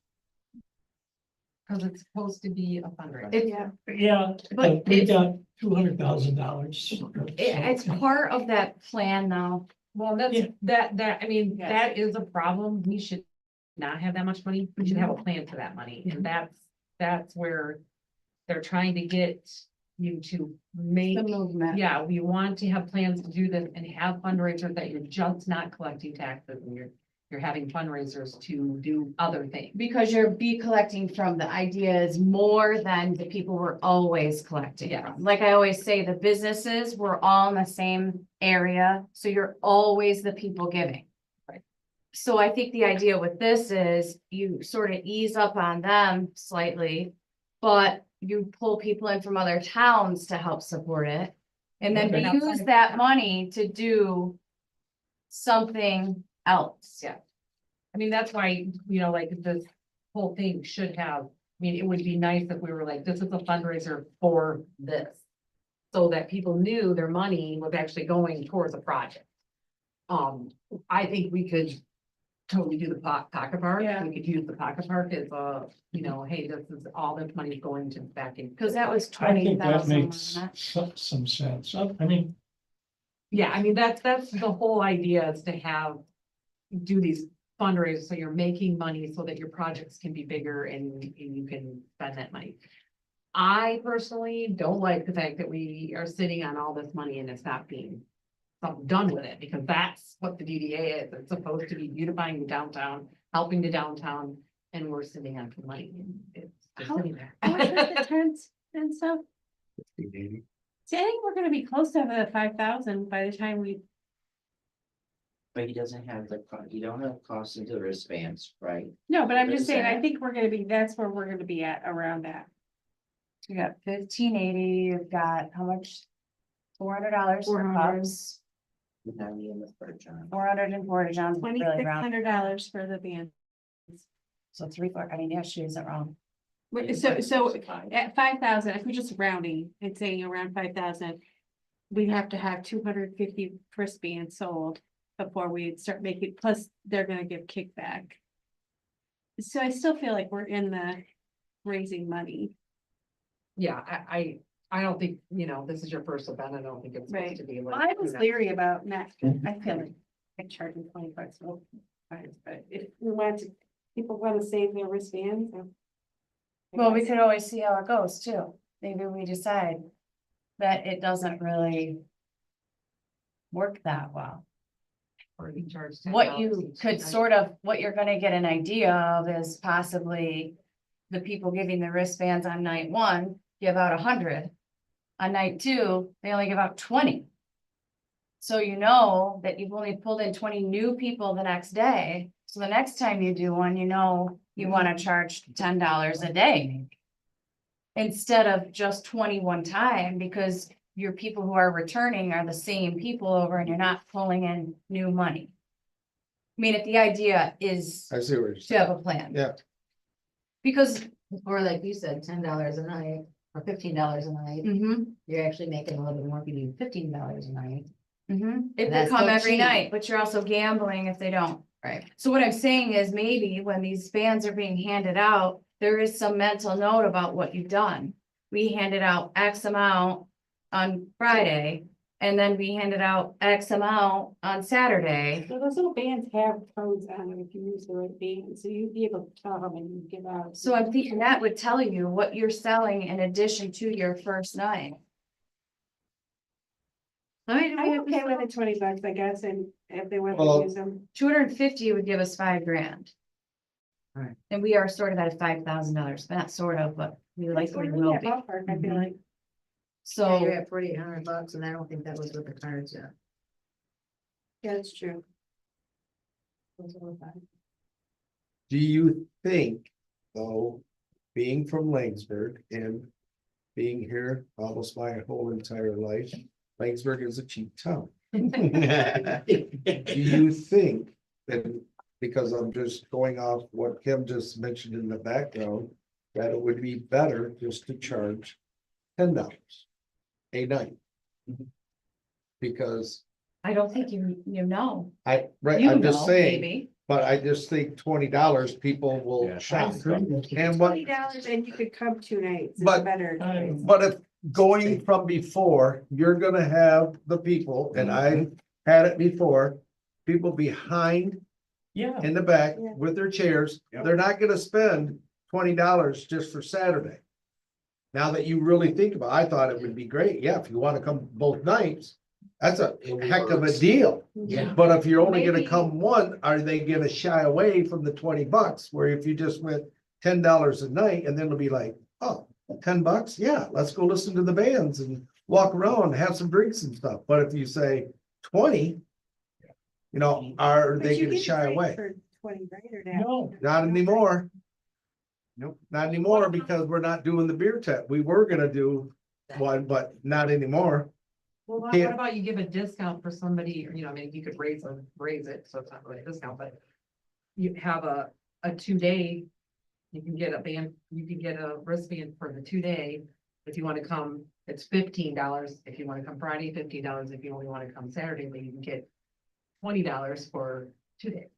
Speaker 3: Cause it's supposed to be a fundraiser.
Speaker 4: Yeah,
Speaker 5: Yeah,
Speaker 2: But
Speaker 5: but we
Speaker 2: it's-
Speaker 5: got $200,000.
Speaker 2: It's part of that plan now.
Speaker 3: Well, that's,
Speaker 5: Yeah.
Speaker 3: I mean,
Speaker 4: Yes.
Speaker 3: that is a problem. We should not have that much money. We should have a plan for that money. And that's where they're trying to get you to make,
Speaker 2: The movement.
Speaker 3: yeah, we want to have plans to do this and have fundraisers that you're just not collecting taxes and you're having fundraisers to do other things.
Speaker 2: Because you're collecting from, the idea is more than the people we're always collecting
Speaker 3: Yes.
Speaker 2: from. Like I always say, the businesses, we're all in the same area, so you're always the people giving.
Speaker 3: Right.
Speaker 2: So I think the idea with this is you sort of ease up on them slightly, but you pull people in from other towns to help support it. And then
Speaker 3: Okay.
Speaker 2: we use that money to do something else.
Speaker 3: Yeah. I mean, that's why, you know, like this whole thing should have, I mean, it would be nice if we were like, this is a fundraiser for this. So that people knew their money was actually going towards a project. I think we could totally do the pocket park.
Speaker 4: Yeah.
Speaker 3: We could use the pocket park as a, you know, hey, this is all this money going to back in.
Speaker 2: Cause that was
Speaker 5: I think that
Speaker 2: 20,000.
Speaker 5: makes some sense. I mean,
Speaker 3: Yeah, I mean, that's the whole idea is to have, do these fundraisers, so you're making money so that your projects can be bigger and you can spend that money. I personally don't like the fact that we are sitting on all this money and it's not being done with it, because that's what the DDA is. It's supposed to be beautifying the downtown, helping the downtown, and we're sitting on the money. And it's just
Speaker 4: How-
Speaker 3: sitting there.
Speaker 4: how much was the tents and stuff?
Speaker 1: $1,580.
Speaker 4: See, I think we're gonna be close to the 5,000 by the time we,
Speaker 10: but he doesn't have you don't have costs into the wristbands, right?
Speaker 4: no, but I'm just saying, I
Speaker 10: Percent.
Speaker 4: think we're gonna be, that's where we're gonna be at, around that.
Speaker 2: You got 1,580, you've got how much? $400 for
Speaker 4: 400.
Speaker 2: cups,
Speaker 10: Now you in the third John.
Speaker 2: 440 John's really round,
Speaker 4: $2,600 for the band.
Speaker 2: so 3/4, I mean, yeah, she isn't wrong.
Speaker 4: So at 5,000, if we're just rounding and saying around 5,000. We'd have to have 250 wristbands sold before we start making, plus they're gonna give kickback. So I still feel like we're in the raising money.
Speaker 3: Yeah, I don't think, you know, this is your first event. I don't think it's supposed
Speaker 4: Right.
Speaker 3: to be like.
Speaker 4: I was
Speaker 3: you know,
Speaker 4: leery about not, I feel like charging $20 more. But if we want to, people wanna save their wristbands.
Speaker 2: Well, we could always see how it goes too. Maybe we decide that it doesn't really work that well.
Speaker 3: Or you charge
Speaker 2: what
Speaker 3: $10
Speaker 2: you
Speaker 3: each
Speaker 2: could
Speaker 3: night.
Speaker 2: sort of, what you're gonna get an idea of is possibly the people giving the wristbands on night one give out 100. On night two, they only give out 20. So you know that you've only pulled in 20 new people the next day. So the next time you do one, you know, you wanna charge $10 a day. Instead of just 20 one time, because your people who are returning are the same people over and you're not pulling in new money. I mean, if the idea is
Speaker 1: I see what you're
Speaker 2: to
Speaker 1: saying.
Speaker 2: have a plan.
Speaker 1: Yeah.
Speaker 2: Because,
Speaker 7: Or like you said, $10 a night or $15 a night, you're actually making a little bit more if you do $15 a night.
Speaker 2: if they
Speaker 7: That's
Speaker 2: come
Speaker 7: still
Speaker 2: every
Speaker 7: cheap.
Speaker 2: night, but you're also gambling if they don't.
Speaker 7: Right.
Speaker 2: So what I'm saying is maybe when these bands are being handed out, there is some mental note about what you've done. We handed out X amount on Friday, and then we handed out X amount on Saturday.
Speaker 4: So those little bands have codes on them if you use the right band, so you'd be able to tell how many you give out.
Speaker 2: So I'm thinking that would tell you what you're selling in addition to your first night.
Speaker 7: How many do we
Speaker 4: I'm
Speaker 7: have?
Speaker 4: okay with the $20, I guess, and if they want
Speaker 1: Well-
Speaker 4: to use them.
Speaker 2: 250 would give us $5,000.
Speaker 7: Right.
Speaker 2: And we are sort of at a $5,000, not sort of, but we
Speaker 4: That's
Speaker 2: likely
Speaker 4: what we
Speaker 2: will
Speaker 4: have
Speaker 2: be.
Speaker 4: ballpark, I feel
Speaker 2: Mhm.
Speaker 4: like.
Speaker 7: Yeah, you're
Speaker 2: So,
Speaker 7: at $4,800 and I don't think that was with the cards yet.
Speaker 4: Yeah, that's true. Those are fine.
Speaker 1: Do you think, though, being from Laingsburg and being here almost my whole entire life, Laingsburg is a cheap town. Do you think that, because I'm just going off what Kim just mentioned in the background, that it would be better just to charge $10 a night? Because
Speaker 2: I don't think you know.
Speaker 1: right,
Speaker 2: You
Speaker 1: I'm just
Speaker 2: know,
Speaker 1: saying,
Speaker 2: maybe.
Speaker 1: but I just think $20, people will shop. And what,
Speaker 4: $20 and you could come 2 nights. It's
Speaker 1: But-
Speaker 4: better. choice.
Speaker 1: but if going from before, you're gonna have the people, and I had it before, people behind
Speaker 5: Yeah.
Speaker 1: in the back
Speaker 4: Yeah.
Speaker 1: with their chairs,
Speaker 6: Yep.
Speaker 1: they're not gonna spend $20 just for Saturday. Now that you really think about, it, I thought it would be great, yeah, if you wanna come both nights, that's a heck of a deal.
Speaker 5: Yeah.
Speaker 1: But if you're only gonna
Speaker 4: Maybe-
Speaker 1: come one, are they gonna shy away from the $20? Where if you just went $10 a night, and then it'll be like, oh, $10? Yeah, let's go listen to the bands and walk around, and have some drinks and stuff. But if you say 20, you know, are
Speaker 4: But
Speaker 1: they
Speaker 4: you
Speaker 1: gonna
Speaker 4: get
Speaker 1: shy
Speaker 4: drinks
Speaker 1: away?
Speaker 4: For 20, right, or
Speaker 5: No.
Speaker 1: Not anymore. Nope, not anymore, because we're not doing the beer tent. We were gonna do one, but not anymore.
Speaker 3: Well, what
Speaker 1: Can't-
Speaker 3: about you give a discount for somebody, or, you know, I mean, you could raise it, so it's not really a discount, but. You have a 2-day. You can get a band, you can get a wristband for the 2-day. If you wanna come, it's $15. If you wanna come Friday, $15. If you only wanna come Saturday, but you can get $20 for 2 days.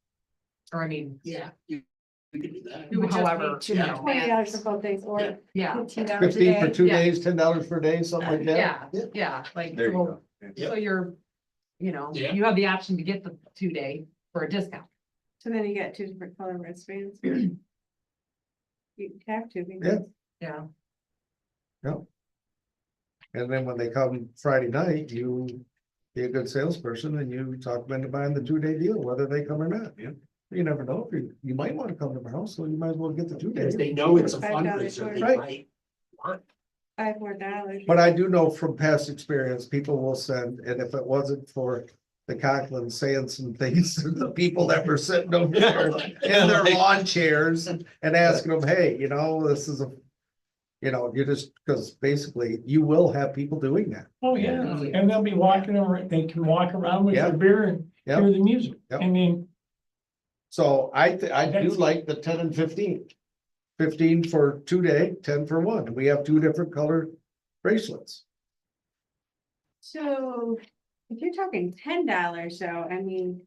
Speaker 3: Or I mean.
Speaker 10: Yeah. We could do that.
Speaker 2: It would just be
Speaker 3: However,
Speaker 2: two
Speaker 3: you
Speaker 2: night
Speaker 3: know,
Speaker 4: $20 for both days or
Speaker 3: yeah,
Speaker 4: $15 a
Speaker 1: 15 for
Speaker 4: day.
Speaker 1: 2
Speaker 3: Yeah.
Speaker 1: days, $10 per day, something like that.
Speaker 3: yeah, like,
Speaker 6: There you
Speaker 3: so,
Speaker 6: go.
Speaker 3: so you're, you know,
Speaker 5: Yeah.
Speaker 3: you have the option to get the 2-day for a discount.
Speaker 4: So then you get 2 different color wristbands. You have to. because-
Speaker 3: Yeah.
Speaker 1: And then when they come Friday night, you be a good salesperson and you talk them into buying the 2-day deal, whether they come or not.
Speaker 6: Yeah.
Speaker 1: You never know, you might wanna come to my house, so you might as well get the 2 days.
Speaker 10: If they know it's a
Speaker 4: $5
Speaker 10: fundraiser, they
Speaker 1: Right.
Speaker 10: might want.
Speaker 4: $5 more.
Speaker 1: But I do know from past experience, people will send, and if it wasn't for the Conklin saying some things to the people that were sitting over there in their lawn chairs and asking them, hey, you know, this is a. You know, you just, because basically you will have people doing that.
Speaker 5: Oh, yeah, and they'll be walking around, they can walk around with
Speaker 1: Yeah.
Speaker 5: their beer and
Speaker 1: Yep.
Speaker 5: hear the music.
Speaker 1: Yep.
Speaker 5: I mean,
Speaker 1: So I do
Speaker 5: That's-
Speaker 1: like the 10 and 15. 15 for 2-day, 10 for 1. We have 2 different color bracelets.
Speaker 4: So if you're talking $10, so I mean.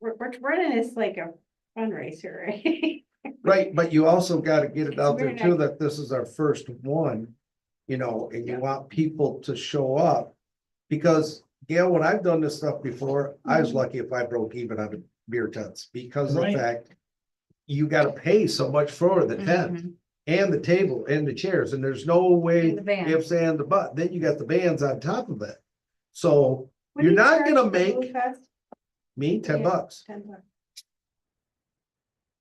Speaker 4: We're running this like a fundraiser, right?
Speaker 1: Right, but you also gotta get it out there
Speaker 4: We're
Speaker 1: too,
Speaker 4: not-
Speaker 1: that this is our first one. You know, and you
Speaker 4: Yeah.
Speaker 1: want people to show up. Because, Gail, when I've done this stuff before, I was
Speaker 4: Mhm.
Speaker 1: lucky if I broke even on the beer tents, because of the
Speaker 5: Right.
Speaker 1: fact. You gotta pay so much for the tent
Speaker 2: Mhm.
Speaker 1: and the table and the chairs, and there's no way
Speaker 2: And the band.
Speaker 1: ifs and the but, then you got the bands on top of it. So
Speaker 4: What do
Speaker 1: you're
Speaker 4: you
Speaker 1: not
Speaker 4: charge
Speaker 1: gonna
Speaker 4: for
Speaker 1: make,
Speaker 4: Blue Fest?
Speaker 1: Me, $10.
Speaker 4: $10.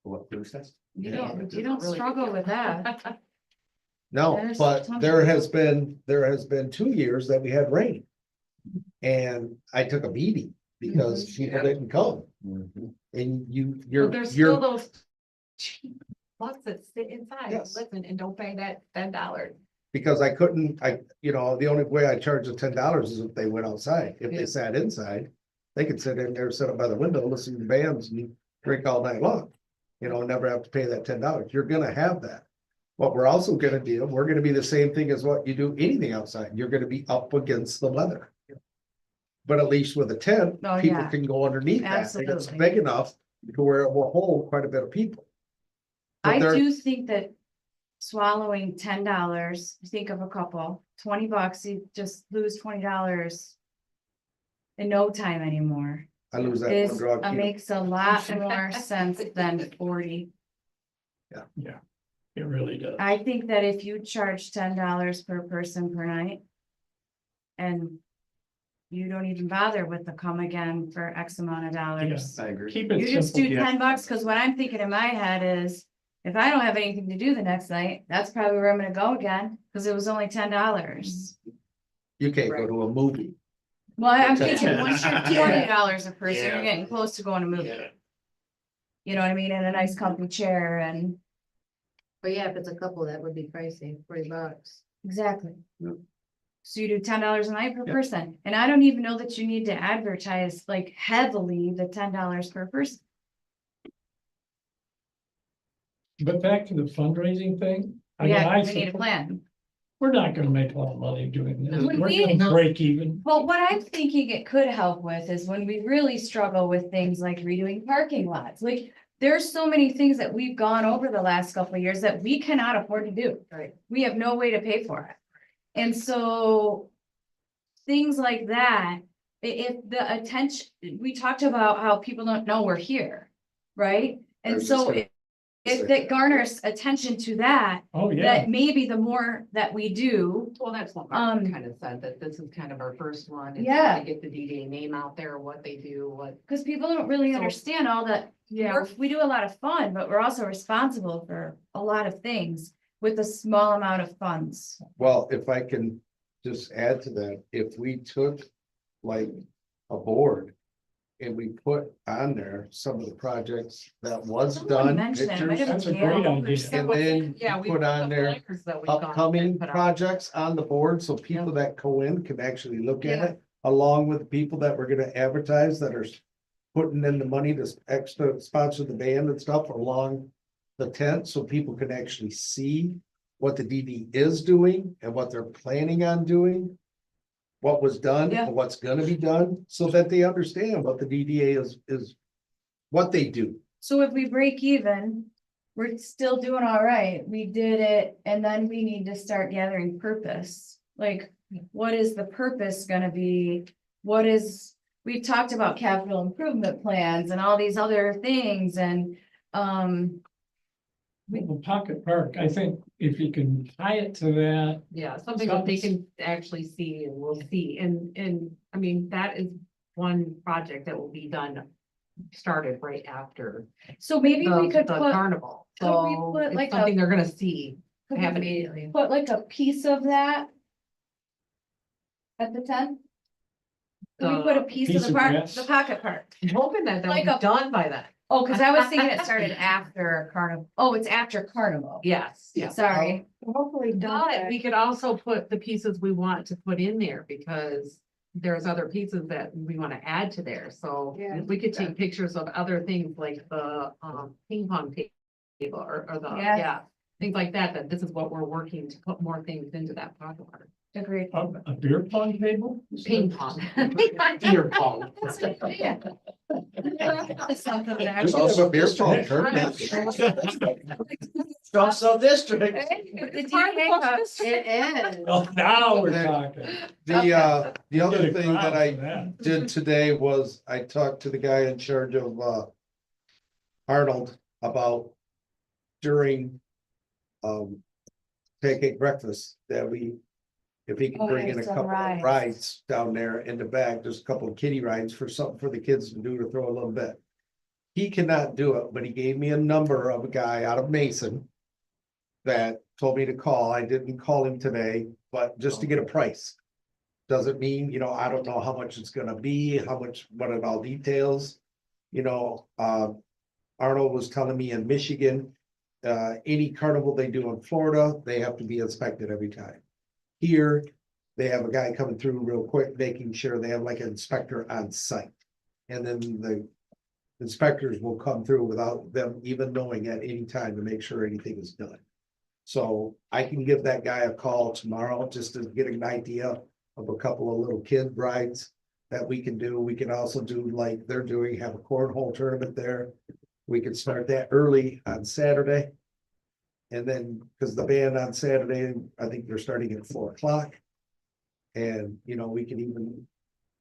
Speaker 6: What, food test?
Speaker 2: You
Speaker 1: Yeah.
Speaker 2: you don't struggle with that.
Speaker 1: No,
Speaker 2: There's
Speaker 1: but
Speaker 2: tons
Speaker 1: there
Speaker 2: of-
Speaker 1: has been 2 years that we had rain. And I took a beating because people didn't come.
Speaker 6: Mhm.
Speaker 1: And
Speaker 3: But
Speaker 1: you're,
Speaker 3: there's still
Speaker 1: you're,
Speaker 3: those cheap bucks that sit inside, and
Speaker 1: Yes.
Speaker 3: listen, and don't pay that $10.
Speaker 1: because I couldn't, the only way I charge the $10 is if they went outside. If
Speaker 3: Yeah.
Speaker 1: they sat inside, they could sit in there, sit up by the window, listen to bands and drink all night long. Never have to pay that $10. You're gonna have that. What we're also gonna do, we're gonna be the same thing as what you do anything outside. You're gonna be up against the weather. But at least with a tent,
Speaker 2: Oh,
Speaker 1: people
Speaker 2: yeah.
Speaker 1: can go underneath that, and it's
Speaker 2: Absolutely.
Speaker 1: big enough to where it will hold quite a bit of people. But
Speaker 2: I
Speaker 1: there-
Speaker 2: do think that swallowing $10, think of a couple, $20, you just lose $20 in no time anymore.
Speaker 1: I lose that
Speaker 2: Is,
Speaker 1: one drug.
Speaker 2: makes a lot more sense than 40.
Speaker 5: Yeah, it really does.
Speaker 2: I think that if you charge $10 per person per night. And you don't even bother with the come again for X amount of dollars.
Speaker 6: I agree.
Speaker 5: Keep it
Speaker 2: You just do
Speaker 5: simple.
Speaker 2: $10, cause what I'm thinking in my head is, if I don't have anything to do the next night, that's probably where I'm gonna go again, cause it was only $10.
Speaker 1: You can't go to a movie.
Speaker 2: Well, I'm thinking, once you're $20 a person, you're getting close to going to movie. You know what I mean, and a nice comfy chair and,
Speaker 7: But yeah, if it's a couple, that would be pricey, $40.
Speaker 2: exactly.
Speaker 1: Yep.
Speaker 2: So you do $10 a night per
Speaker 5: Yep.
Speaker 2: person, and I don't even know that you need to advertise like heavily the $10 per person.
Speaker 5: But back to the fundraising thing. I mean,
Speaker 2: Yeah,
Speaker 5: I
Speaker 2: we need a
Speaker 5: support-
Speaker 2: plan.
Speaker 5: We're not gonna make a lot of money doing this.
Speaker 2: Would
Speaker 5: We're
Speaker 2: we-
Speaker 5: gonna break even.
Speaker 2: Well, what I'm thinking it could help with is when we really struggle with things like redoing parking lots, like. There's so many things that we've gone over the last couple of years that we cannot afford to do.
Speaker 7: Right.
Speaker 2: We have no way to pay for it. And so. Things like that, if the attention, we talked about how people don't know we're here, right?
Speaker 1: I
Speaker 2: And
Speaker 1: was just
Speaker 2: so
Speaker 1: gonna
Speaker 2: if
Speaker 1: say
Speaker 2: that garners attention to that,
Speaker 5: Oh, yeah.
Speaker 2: that maybe the more that we do,
Speaker 3: Well, that's what
Speaker 2: Um,
Speaker 3: Mark kind of said, that this is kind of our first one. is
Speaker 2: Yeah.
Speaker 3: To get the DDA name out there, what they do, what.
Speaker 2: because people don't really
Speaker 3: So-
Speaker 2: understand all that. We do a lot of fun, but we're also responsible for a lot of things with a small amount of funds.
Speaker 1: Well, if I can just add to that, if we took like a board. And we put on there some of the projects that was
Speaker 2: Someone
Speaker 1: done,
Speaker 2: mentioned that, it might
Speaker 1: pictures,
Speaker 2: have
Speaker 5: That's a
Speaker 2: been
Speaker 5: great
Speaker 2: Gail or
Speaker 5: idea.
Speaker 2: someone.
Speaker 1: and then
Speaker 3: Yeah,
Speaker 1: you
Speaker 3: we
Speaker 1: put on there
Speaker 3: flyers that we've gone and
Speaker 1: upcoming
Speaker 3: put out.
Speaker 1: projects on the board, so people that go in can actually look at
Speaker 2: Yeah.
Speaker 1: it. Along with the people that we're gonna advertise that are putting in the money to extra sponsor the band and stuff along the tent, so people can actually see what the DD is doing and what they're planning on doing. What was done
Speaker 2: Yeah.
Speaker 1: and what's gonna be done, so that they understand what the DDA is what they do.
Speaker 2: So if we break even, we're still doing all right. We did it, and then we need to start gathering purpose. Like, what is the purpose gonna be? What is, we've talked about capital improvement plans and all these other things and,
Speaker 5: The pocket park, I think if you can tie it to that,
Speaker 3: Yeah, something that they can actually see and will see, and, I mean, that is one project that will be done. Started right after
Speaker 2: so maybe we
Speaker 3: the
Speaker 2: could put,
Speaker 3: carnival,
Speaker 2: could we
Speaker 3: so
Speaker 2: put like
Speaker 3: it's
Speaker 2: a-
Speaker 3: something they're gonna see
Speaker 2: could we
Speaker 3: happen immediately.
Speaker 2: put like a piece of that at the tent? Can we put a piece of
Speaker 5: piece
Speaker 2: the
Speaker 5: of
Speaker 2: park,
Speaker 5: grass?
Speaker 2: the pocket park?
Speaker 3: I'm hoping that
Speaker 2: Like
Speaker 3: they'll
Speaker 2: a-
Speaker 3: be done by then.
Speaker 2: Oh, cause I was thinking it started after carnival. Oh, it's after carnival.
Speaker 3: Yes, yeah.
Speaker 2: Sorry.
Speaker 4: Hopefully done
Speaker 3: But
Speaker 4: that.
Speaker 3: we could also put the pieces we want to put in there, because there's other pieces that we want to add to there, so
Speaker 4: Yeah.
Speaker 3: we could take pictures of other things like the ping pong table or the,
Speaker 2: Yes.
Speaker 3: yeah. Things like that, that this is what we're working to put more things into that pocket park.
Speaker 2: Agreed.
Speaker 5: a beer pong table?
Speaker 3: Ping pong. Beer pong.
Speaker 2: That's a good idea. That's something that
Speaker 1: Just
Speaker 2: actually-
Speaker 1: have a beer pong tournament.
Speaker 6: Also district.
Speaker 2: The DDA cups.
Speaker 7: It is.
Speaker 5: Oh, now we're talking.
Speaker 1: The other
Speaker 5: Get a
Speaker 1: thing that
Speaker 5: crowd
Speaker 1: I
Speaker 5: for that.
Speaker 1: did today was I talked to the guy in charge of Arnold about during pancake breakfast that we If he can
Speaker 2: Oh,
Speaker 1: bring
Speaker 2: yeah,
Speaker 1: in a
Speaker 2: some
Speaker 1: couple of
Speaker 2: rides.
Speaker 1: rides down there in the back, just a couple of kiddie rides for something for the kids to do to throw a little bit. He cannot do it, but he gave me a number of a guy out of Mason. That told me to call. I didn't call him today, but just to get a price. Doesn't mean, I don't know how much it's gonna be, what it all details. Arnold was telling me in Michigan, any carnival they do in Florida, they have to be inspected every time. Here, they have a guy coming through real quick, making sure they have like an inspector on site. And then the inspectors will come through without them even knowing at any time to make sure anything is done. So I can give that guy a call tomorrow just to get an idea of a couple of little kid rides that we can do. We can also do like they're doing, have a cornhole tournament there. We could start that early on Saturday. And then, because the band on Saturday, I think they're starting at 4 o'clock. And, we can even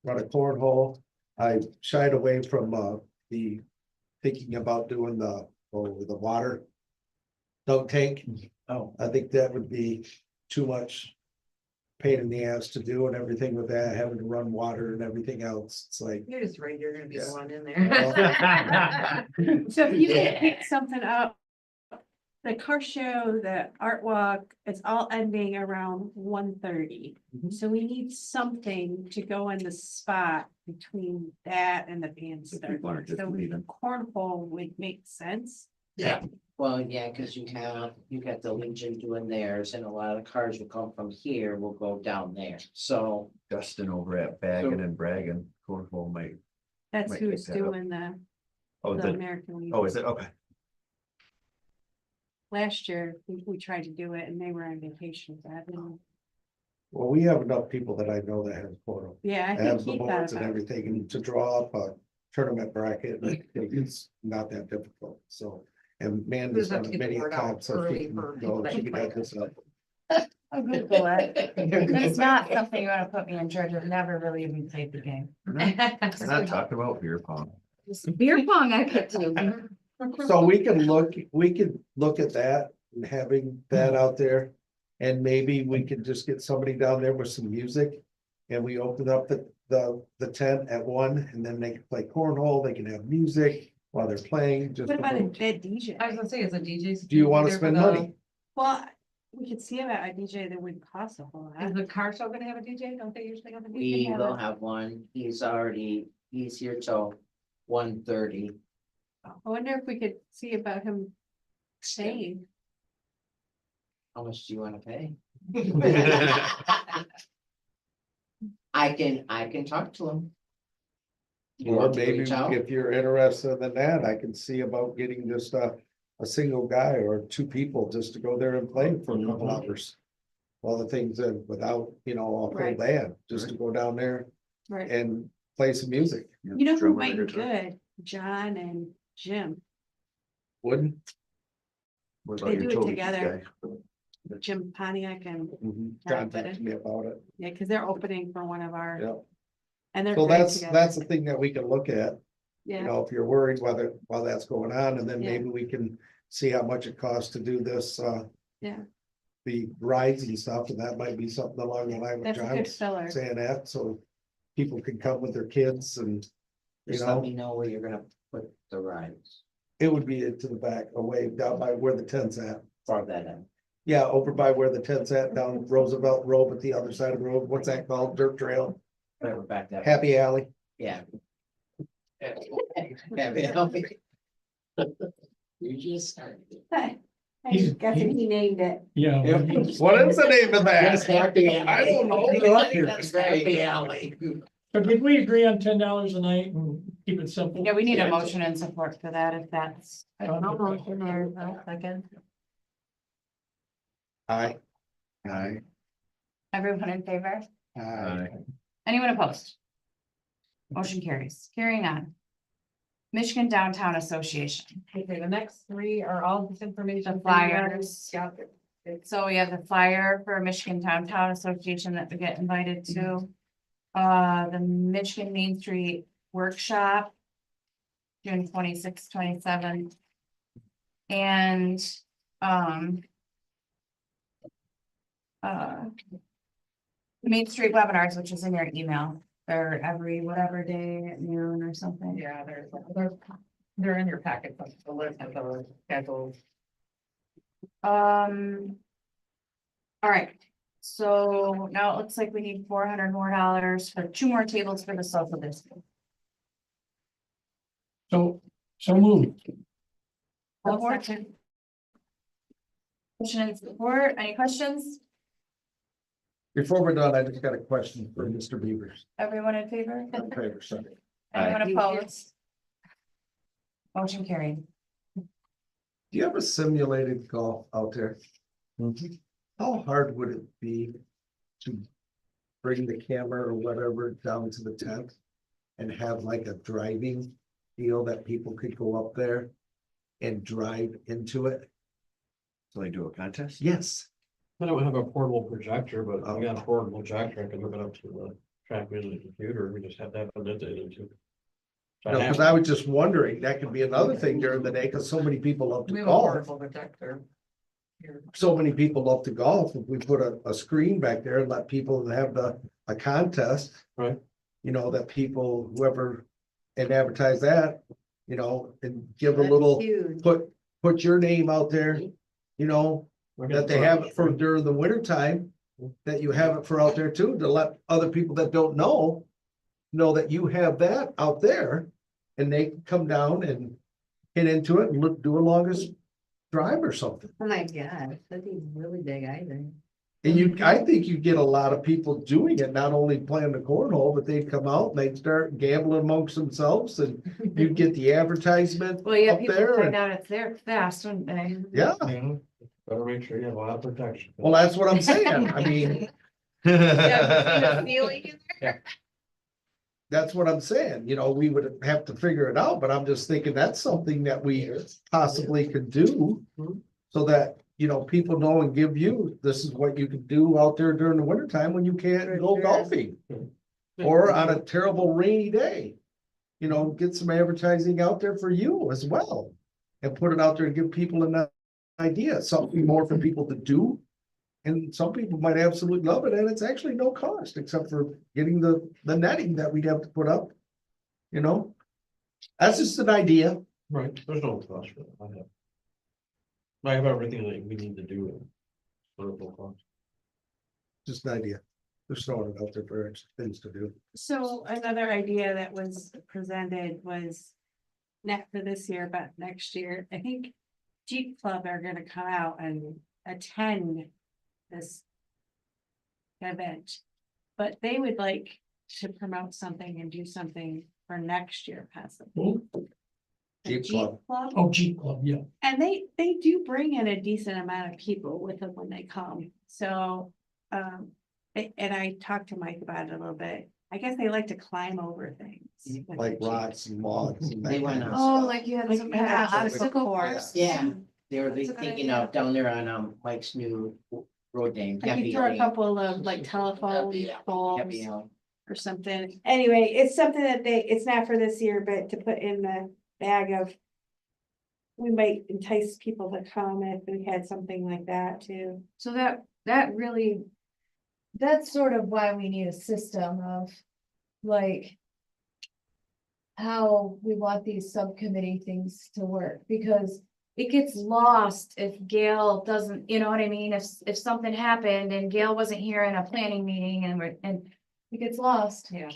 Speaker 1: run a cornhole. I shied away from the thinking about doing the water dunk tank.
Speaker 6: Oh,
Speaker 1: I think that would be too much pain in the ass to do and everything with that, having to run water and everything else. It's like,
Speaker 3: You're just right, you're gonna be the
Speaker 1: Yeah.
Speaker 3: one in there.
Speaker 4: So if you can pick something up. The car show, the art walk, it's all ending around 1:30.
Speaker 1: Mhm.
Speaker 4: So we need something to go in the spot between that and the band start. So cornhole would make sense.
Speaker 10: Well, yeah, cause you got the Legion doing theirs and a lot of the cars will come from here, will go down there, so.
Speaker 6: Dustin over at Baggin and Braggin, cornhole might,
Speaker 4: That's
Speaker 6: Might
Speaker 4: who's
Speaker 6: pick that up.
Speaker 4: doing the
Speaker 6: oh,
Speaker 4: the American Legion.
Speaker 6: is it? Okay.
Speaker 4: Last year, we tried to do it and they were on vacation. So that didn't-
Speaker 1: well, we have enough people that I know that have portal.
Speaker 4: Yeah, I
Speaker 1: Have
Speaker 4: think
Speaker 1: the
Speaker 4: he thought
Speaker 1: boards and
Speaker 4: about it.
Speaker 1: everything, and to draw up a tournament bracket, it's not that difficult, so. And man,
Speaker 3: Just
Speaker 1: there's
Speaker 3: have to get the
Speaker 1: many
Speaker 3: word out
Speaker 1: times, so
Speaker 3: early
Speaker 1: she can
Speaker 3: for
Speaker 1: go,
Speaker 3: people that
Speaker 1: she can
Speaker 3: play.
Speaker 1: have this up.
Speaker 2: I'll Google it. It's not something you wanna put me in charge of, never really even played the game.
Speaker 6: We're not talking about beer pong.
Speaker 2: Beer pong I could do.
Speaker 1: So we can look at that and having that out there. And maybe we could just get somebody down there with some music. And we open up the tent at 1 and then they can play cornhole, they can have music while they're playing, just.
Speaker 4: What about a dead DJ?
Speaker 3: I was gonna say, is a DJ.
Speaker 1: Do you wanna
Speaker 3: there for
Speaker 1: spend
Speaker 3: the-
Speaker 1: money?
Speaker 4: Well, we could see about a DJ that wouldn't cost a whole
Speaker 3: Is
Speaker 4: lot.
Speaker 3: the car show gonna have a DJ? Don't they usually have a
Speaker 10: We
Speaker 3: DJ?
Speaker 10: will have one, he's here till 1:30.
Speaker 4: I wonder if we could see about him staying.
Speaker 10: How much do you wanna pay? I can talk to him. You
Speaker 1: Or
Speaker 10: want to
Speaker 1: maybe
Speaker 10: reach out?
Speaker 1: if you're interested in that, I can see about getting just a single guy or 2 people just to go there and play for a couple hours. While the things without, a full
Speaker 4: Right.
Speaker 1: band, just to go down there
Speaker 4: Right.
Speaker 1: and play some music.
Speaker 4: You know who
Speaker 6: Drummer,
Speaker 4: might be
Speaker 6: guitar.
Speaker 4: good? John and Jim.
Speaker 1: Wouldn't?
Speaker 6: What
Speaker 4: They
Speaker 6: about your
Speaker 4: do it
Speaker 6: Toby
Speaker 4: together.
Speaker 6: guy?
Speaker 4: Jim Pontiac and,
Speaker 1: John texted me about it.
Speaker 4: yeah, because they're opening for one of our,
Speaker 1: Yeah.
Speaker 4: and they're
Speaker 1: So
Speaker 4: great
Speaker 1: that's
Speaker 4: together.
Speaker 1: the thing that we can look at,
Speaker 4: Yeah,
Speaker 1: if you're worried while that's going on, and then
Speaker 4: Yeah.
Speaker 1: maybe we can see how much it costs to do this,
Speaker 4: yeah,
Speaker 1: the rides and stuff, and that might be something along the line with
Speaker 4: that's a good
Speaker 1: John's
Speaker 4: filler.
Speaker 1: saying that, so people can come with their kids and,
Speaker 10: Just let me know where you're gonna put the rides,
Speaker 1: it would be into the back, away down by where the tent's at.
Speaker 10: far that in.
Speaker 1: Yeah, over by where the tent's at, down Roosevelt Road, but the other side of the road, what's that called? Dirt Trail,
Speaker 10: Right, we're back that.
Speaker 1: Happy Alley.
Speaker 10: Yeah. Yeah, you just started.
Speaker 4: I
Speaker 5: He's-
Speaker 4: guess he named it.
Speaker 5: Yeah.
Speaker 10: Yep.
Speaker 1: What is the name of
Speaker 10: That's
Speaker 1: that?
Speaker 10: Happy Alley.
Speaker 1: I don't know.
Speaker 10: That's Happy Alley.
Speaker 5: So did we agree on $10 a night and keep it simple?
Speaker 2: Yeah, we need a motion and support for that if that's.
Speaker 5: I don't know.
Speaker 2: Motion there, second.
Speaker 1: Aye.
Speaker 6: Aye.
Speaker 2: Everyone in favor?
Speaker 6: Aye.
Speaker 2: Anyone opposed? Motion carries. Carrying on. Michigan Downtown Association,
Speaker 3: Okay, the next 3 are all this information.
Speaker 2: the flyers.
Speaker 3: Yeah.
Speaker 2: So we have the flyer for Michigan Downtown Association that we get invited to. The Michigan Main Street Workshop. June 26th, 27th. And, Main Street webinars, which is in your email, or every whatever day at noon or something.
Speaker 3: Yeah, they're in your packet, but the list of those schedules.
Speaker 2: All right, so now it looks like we need $400 more for 2 more tables for the social district.
Speaker 5: So moved.
Speaker 2: Support. Motion and support, any questions?
Speaker 1: Before we're done, I just got a question for Mr. Beavers.
Speaker 2: Everyone in favor?
Speaker 1: In favor, sorry.
Speaker 2: Anyone opposed? Motion carried.
Speaker 1: Do you have a simulated golf out there? How hard would it be to bring the camera or whatever down to the tent and have like a driving deal that people could go up there and drive into it?
Speaker 6: So they do a contest?
Speaker 1: Yes.
Speaker 11: I don't have a portable projector, but
Speaker 1: Oh.
Speaker 11: I got a portable projector, I can hook it up to the track on the computer, we just have to have it into.
Speaker 1: No, because I was just wondering, that could be another thing during the day, because so many people love
Speaker 3: We
Speaker 1: to
Speaker 3: have a
Speaker 1: golf.
Speaker 3: portable projector. Here.
Speaker 1: So many people love to golf. If we put a screen back there and let people have a contest.
Speaker 11: Right.
Speaker 1: You know, that people, whoever, and advertise that, you know, and give a
Speaker 7: That's
Speaker 1: little,
Speaker 7: huge.
Speaker 1: put your name out there. You know, that they have it for during the winter time, that you have it for out there too, to let other people that don't know that you have that out there, and they can come down and get into it and look, do a longest drive or something.
Speaker 7: Oh my God, that'd be really big, I think.
Speaker 1: And I think you get a lot of people doing it, not only playing the cornhole, but they'd come out and they'd start gambling amongst themselves, and you'd get the advertisement
Speaker 2: Well, yeah,
Speaker 1: up
Speaker 2: people
Speaker 1: there.
Speaker 2: find
Speaker 1: and-
Speaker 2: out it's there fast, wouldn't they?
Speaker 1: Yeah,
Speaker 11: Yeah, better make sure you have a lot of protection.
Speaker 1: well, that's what I'm saying. I mean, that's what I'm saying, you know, we would have to figure it out, but I'm just thinking that's something that we possibly could do. So that, you know, people know and give you, this is what you can do out there during the winter time when you can't go
Speaker 7: Sure.
Speaker 1: golfing. Or on a terrible rainy day. You know, get some advertising out there for you as well. And put it out there and give people an idea, something more for people to do. And some people might absolutely love it, and it's actually no cost, except for getting the netting that we'd have to put up. You know? That's just an idea.
Speaker 11: Right, there's no cost for that. I have everything that we need to do. For no cost.
Speaker 1: Just an idea. Just throwing it out there for things to do.
Speaker 4: So another idea that was presented was not for this year, but next year. I think Jeep Club are gonna come out and attend this event. But they would like to promote something and do something for next year possibly. The
Speaker 1: Jeep Club.
Speaker 5: Oh, Jeep Club, yeah.
Speaker 4: And they do bring in a decent amount of people with them when they come, so, and I talked to Mike about it a little bit. I guess they like to climb over things. with
Speaker 1: Like
Speaker 4: the Jeep.
Speaker 1: rocks and logs and that
Speaker 10: They
Speaker 1: kind
Speaker 10: went
Speaker 1: of
Speaker 10: on.
Speaker 1: stuff.
Speaker 2: Oh, like you had
Speaker 4: Like
Speaker 2: some
Speaker 4: you
Speaker 2: kind
Speaker 4: had
Speaker 2: of
Speaker 4: an
Speaker 2: obstacle
Speaker 4: obstacle
Speaker 2: course?
Speaker 4: course.
Speaker 10: Yeah, they were
Speaker 2: That's a good
Speaker 10: thinking
Speaker 2: idea.
Speaker 10: of down there on Mike's new road name.
Speaker 4: Like you throw a couple of like telephone poles
Speaker 10: Happy Hour.
Speaker 4: or something. Anyway, it's something that it's not for this year, but to put in the bag of. We might entice people to come if we had something like that too.
Speaker 2: So that really, that's sort of why we need a system of, like, how we want these subcommittee things to work, because it gets lost if Gail doesn't, you know what I mean? If something happened and Gail wasn't here in a planning meeting and it gets lost.
Speaker 3: Yeah.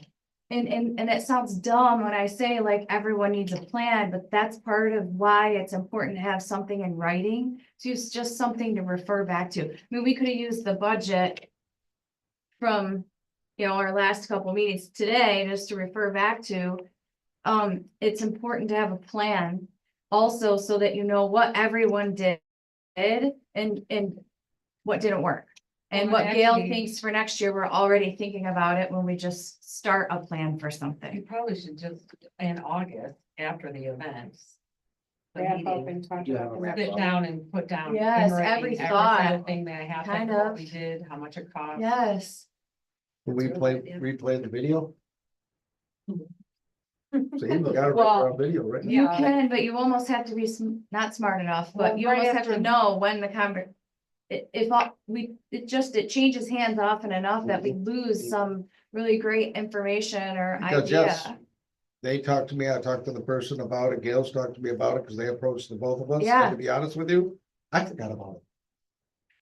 Speaker 2: And it sounds dumb when I say like everyone needs a plan, but that's part of why it's important to have something in writing. So it's just something to refer back to. I mean, we could have used the budget from, you know, our last couple meetings today, just to refer back to. It's important to have a plan also, so that you know what everyone did and what didn't work. And
Speaker 3: Well,
Speaker 2: what Gail
Speaker 3: actually-
Speaker 2: thinks for next year, we're already thinking about it when we just start a plan for
Speaker 3: You
Speaker 2: something.
Speaker 3: probably should just, in August, after the events. the
Speaker 4: Wrap up
Speaker 3: meeting,
Speaker 4: and talk
Speaker 10: Do have
Speaker 4: about
Speaker 10: a
Speaker 4: the
Speaker 10: wrap
Speaker 4: next-
Speaker 3: sit down and put down.
Speaker 2: Yes,
Speaker 3: in writing
Speaker 2: every thought.
Speaker 3: single thing that happened,
Speaker 2: Kind
Speaker 3: what
Speaker 2: of.
Speaker 3: we did, how much it cost.
Speaker 2: Yes.
Speaker 1: Can we replay the video? See, we got it
Speaker 2: Well,
Speaker 1: on video, right?
Speaker 2: You
Speaker 3: Yeah.
Speaker 2: can, but you almost have to be not smart enough,
Speaker 4: Well,
Speaker 2: but you
Speaker 4: right
Speaker 2: almost have to
Speaker 4: after-
Speaker 2: know when it changes hands often enough that we lose some really great information or
Speaker 1: Because, yes,
Speaker 2: idea.
Speaker 1: They talked to me, I talked to the person about it, Gail's talked to me about it, because they approached the both of us,
Speaker 2: Yeah.
Speaker 1: and to be honest with you, I forgot about it.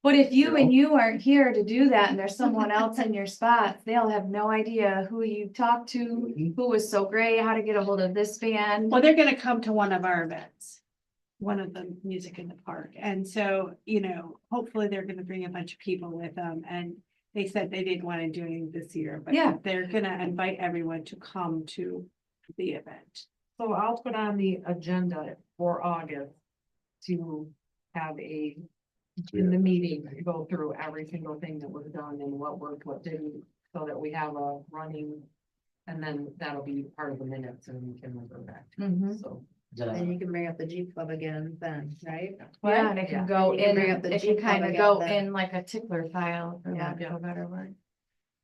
Speaker 2: But if you and you aren't here to do that and there's someone else in your spot, they'll have no idea who you talked to, who was so great, how to get a hold of this band.
Speaker 9: Well, they're gonna come to one of our events. One of the music in the park. And so, hopefully they're gonna bring a bunch of people with them. And they said they didn't want to do anything this year, but
Speaker 2: Yeah.
Speaker 9: they're gonna invite everyone to come to the event.
Speaker 3: So I'll put on the agenda for August to have in the meeting, go through every single thing that was done and what worked, what didn't, so that we have a running. And then that'll be part of the minutes and we can refer back to
Speaker 2: Mhm.
Speaker 3: it, so.
Speaker 7: Then you can bring up the Jeep Club again then, right?
Speaker 2: Yeah, and it can go
Speaker 7: You can
Speaker 2: in,
Speaker 7: bring up the
Speaker 2: it can
Speaker 7: Jeep Club
Speaker 2: kind of
Speaker 7: again
Speaker 2: go
Speaker 7: then.
Speaker 2: in like a tickler file, for
Speaker 7: Yeah.
Speaker 2: lack of a better word.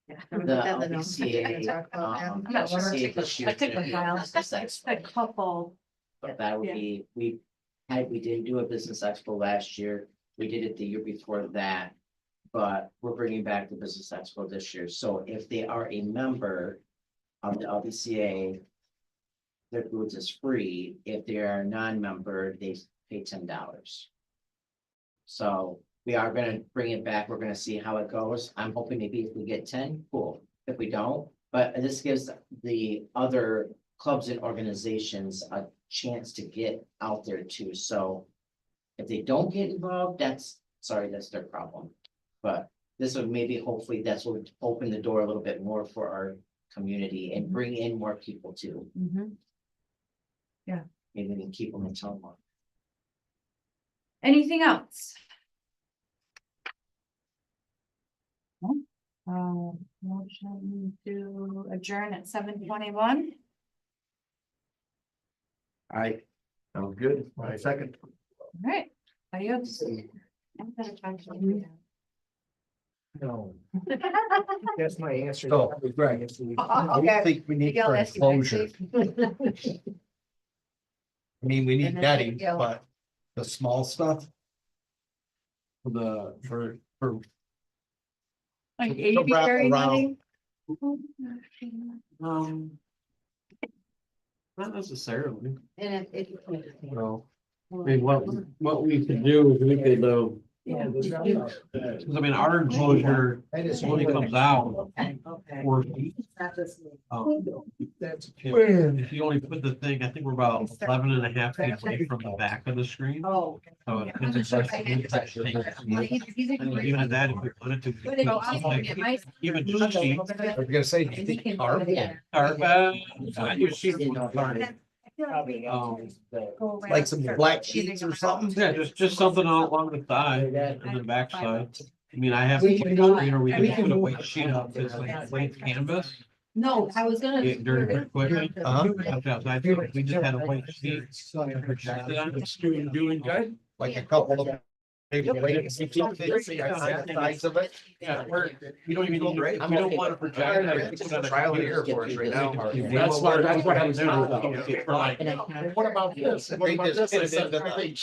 Speaker 7: I'm gonna
Speaker 10: The
Speaker 7: put that in the notes. We're gonna
Speaker 10: LBCA,
Speaker 7: talk about that.
Speaker 2: I'm not sure what a
Speaker 10: LBCA
Speaker 2: tickler-
Speaker 10: this year
Speaker 2: a tickler
Speaker 10: did
Speaker 2: file.
Speaker 10: Business
Speaker 9: Just
Speaker 10: Expo.
Speaker 9: a couple.
Speaker 10: But that would
Speaker 9: Yeah.
Speaker 10: be, we didn't do a business expo last year, we did it the year before that. But we're bringing back the business expo this year, so if they are a member of the LBCA. Their booth is free, if they are a non-member, they pay $10. So we are gonna bring it back, we're gonna see how it goes, I'm hoping maybe if we get 10, cool, if we don't. But this gives the other clubs and organizations a chance to get out there too, so. If they don't get involved, that's their problem. But this would maybe, hopefully, that's what would open the door a little bit more for our community and bring in more people too.
Speaker 2: Mhm.
Speaker 10: Maybe we can keep them in town more.
Speaker 2: Anything else? Motion to adjourn at 7:21.
Speaker 6: Sounds good.
Speaker 1: My second.
Speaker 2: All right. Adios. I'm gonna try to-
Speaker 8: No. That's my answer.
Speaker 1: Oh, right.
Speaker 7: Okay.
Speaker 1: I think we need
Speaker 7: Miguel,
Speaker 1: for
Speaker 7: ask you next
Speaker 1: enclosure.
Speaker 7: week.
Speaker 1: I mean, we need
Speaker 7: And then
Speaker 1: netting,
Speaker 7: Miguel.
Speaker 1: but the small stuff. For
Speaker 9: Like
Speaker 1: To wrap
Speaker 9: aviary
Speaker 1: around.
Speaker 9: netting?
Speaker 11: Not necessarily,
Speaker 7: And if.
Speaker 11: no. I mean, what we could do is we could,
Speaker 7: Yeah.
Speaker 11: 'cause I mean, our enclosure only comes out
Speaker 7: Okay.
Speaker 11: 4 feet.
Speaker 7: Not this week.
Speaker 11: If you only put the thing, I think we're about 11 and a half feet away from the back of the screen.
Speaker 7: Oh.
Speaker 11: So it's actually- Even at that, if we wanted to. we could
Speaker 7: Oh,
Speaker 11: put
Speaker 7: I'm
Speaker 11: something,
Speaker 7: looking at my.
Speaker 11: Even just sheet,
Speaker 1: I was gonna say, do you think carpet?
Speaker 11: I use sheets with carpet.
Speaker 1: Like some black sheets or something?
Speaker 11: Yeah, just something along the side and the back side. I mean, I have, or we can put a white sheet up, it's like white canvas.
Speaker 2: No, I was gonna.
Speaker 11: Yeah, during the equipment.
Speaker 1: Uh-huh.
Speaker 11: Left outside, so we just had a white sheet. Projected on it.
Speaker 1: Doing good. Like a couple of. Maybe wait and see the size of it.
Speaker 11: Yeah, we don't even, we don't want to project. it.
Speaker 6: Trial and error for us right now.
Speaker 11: That's what I was doing. For like
Speaker 7: And I-
Speaker 1: What about this? If they just put it into the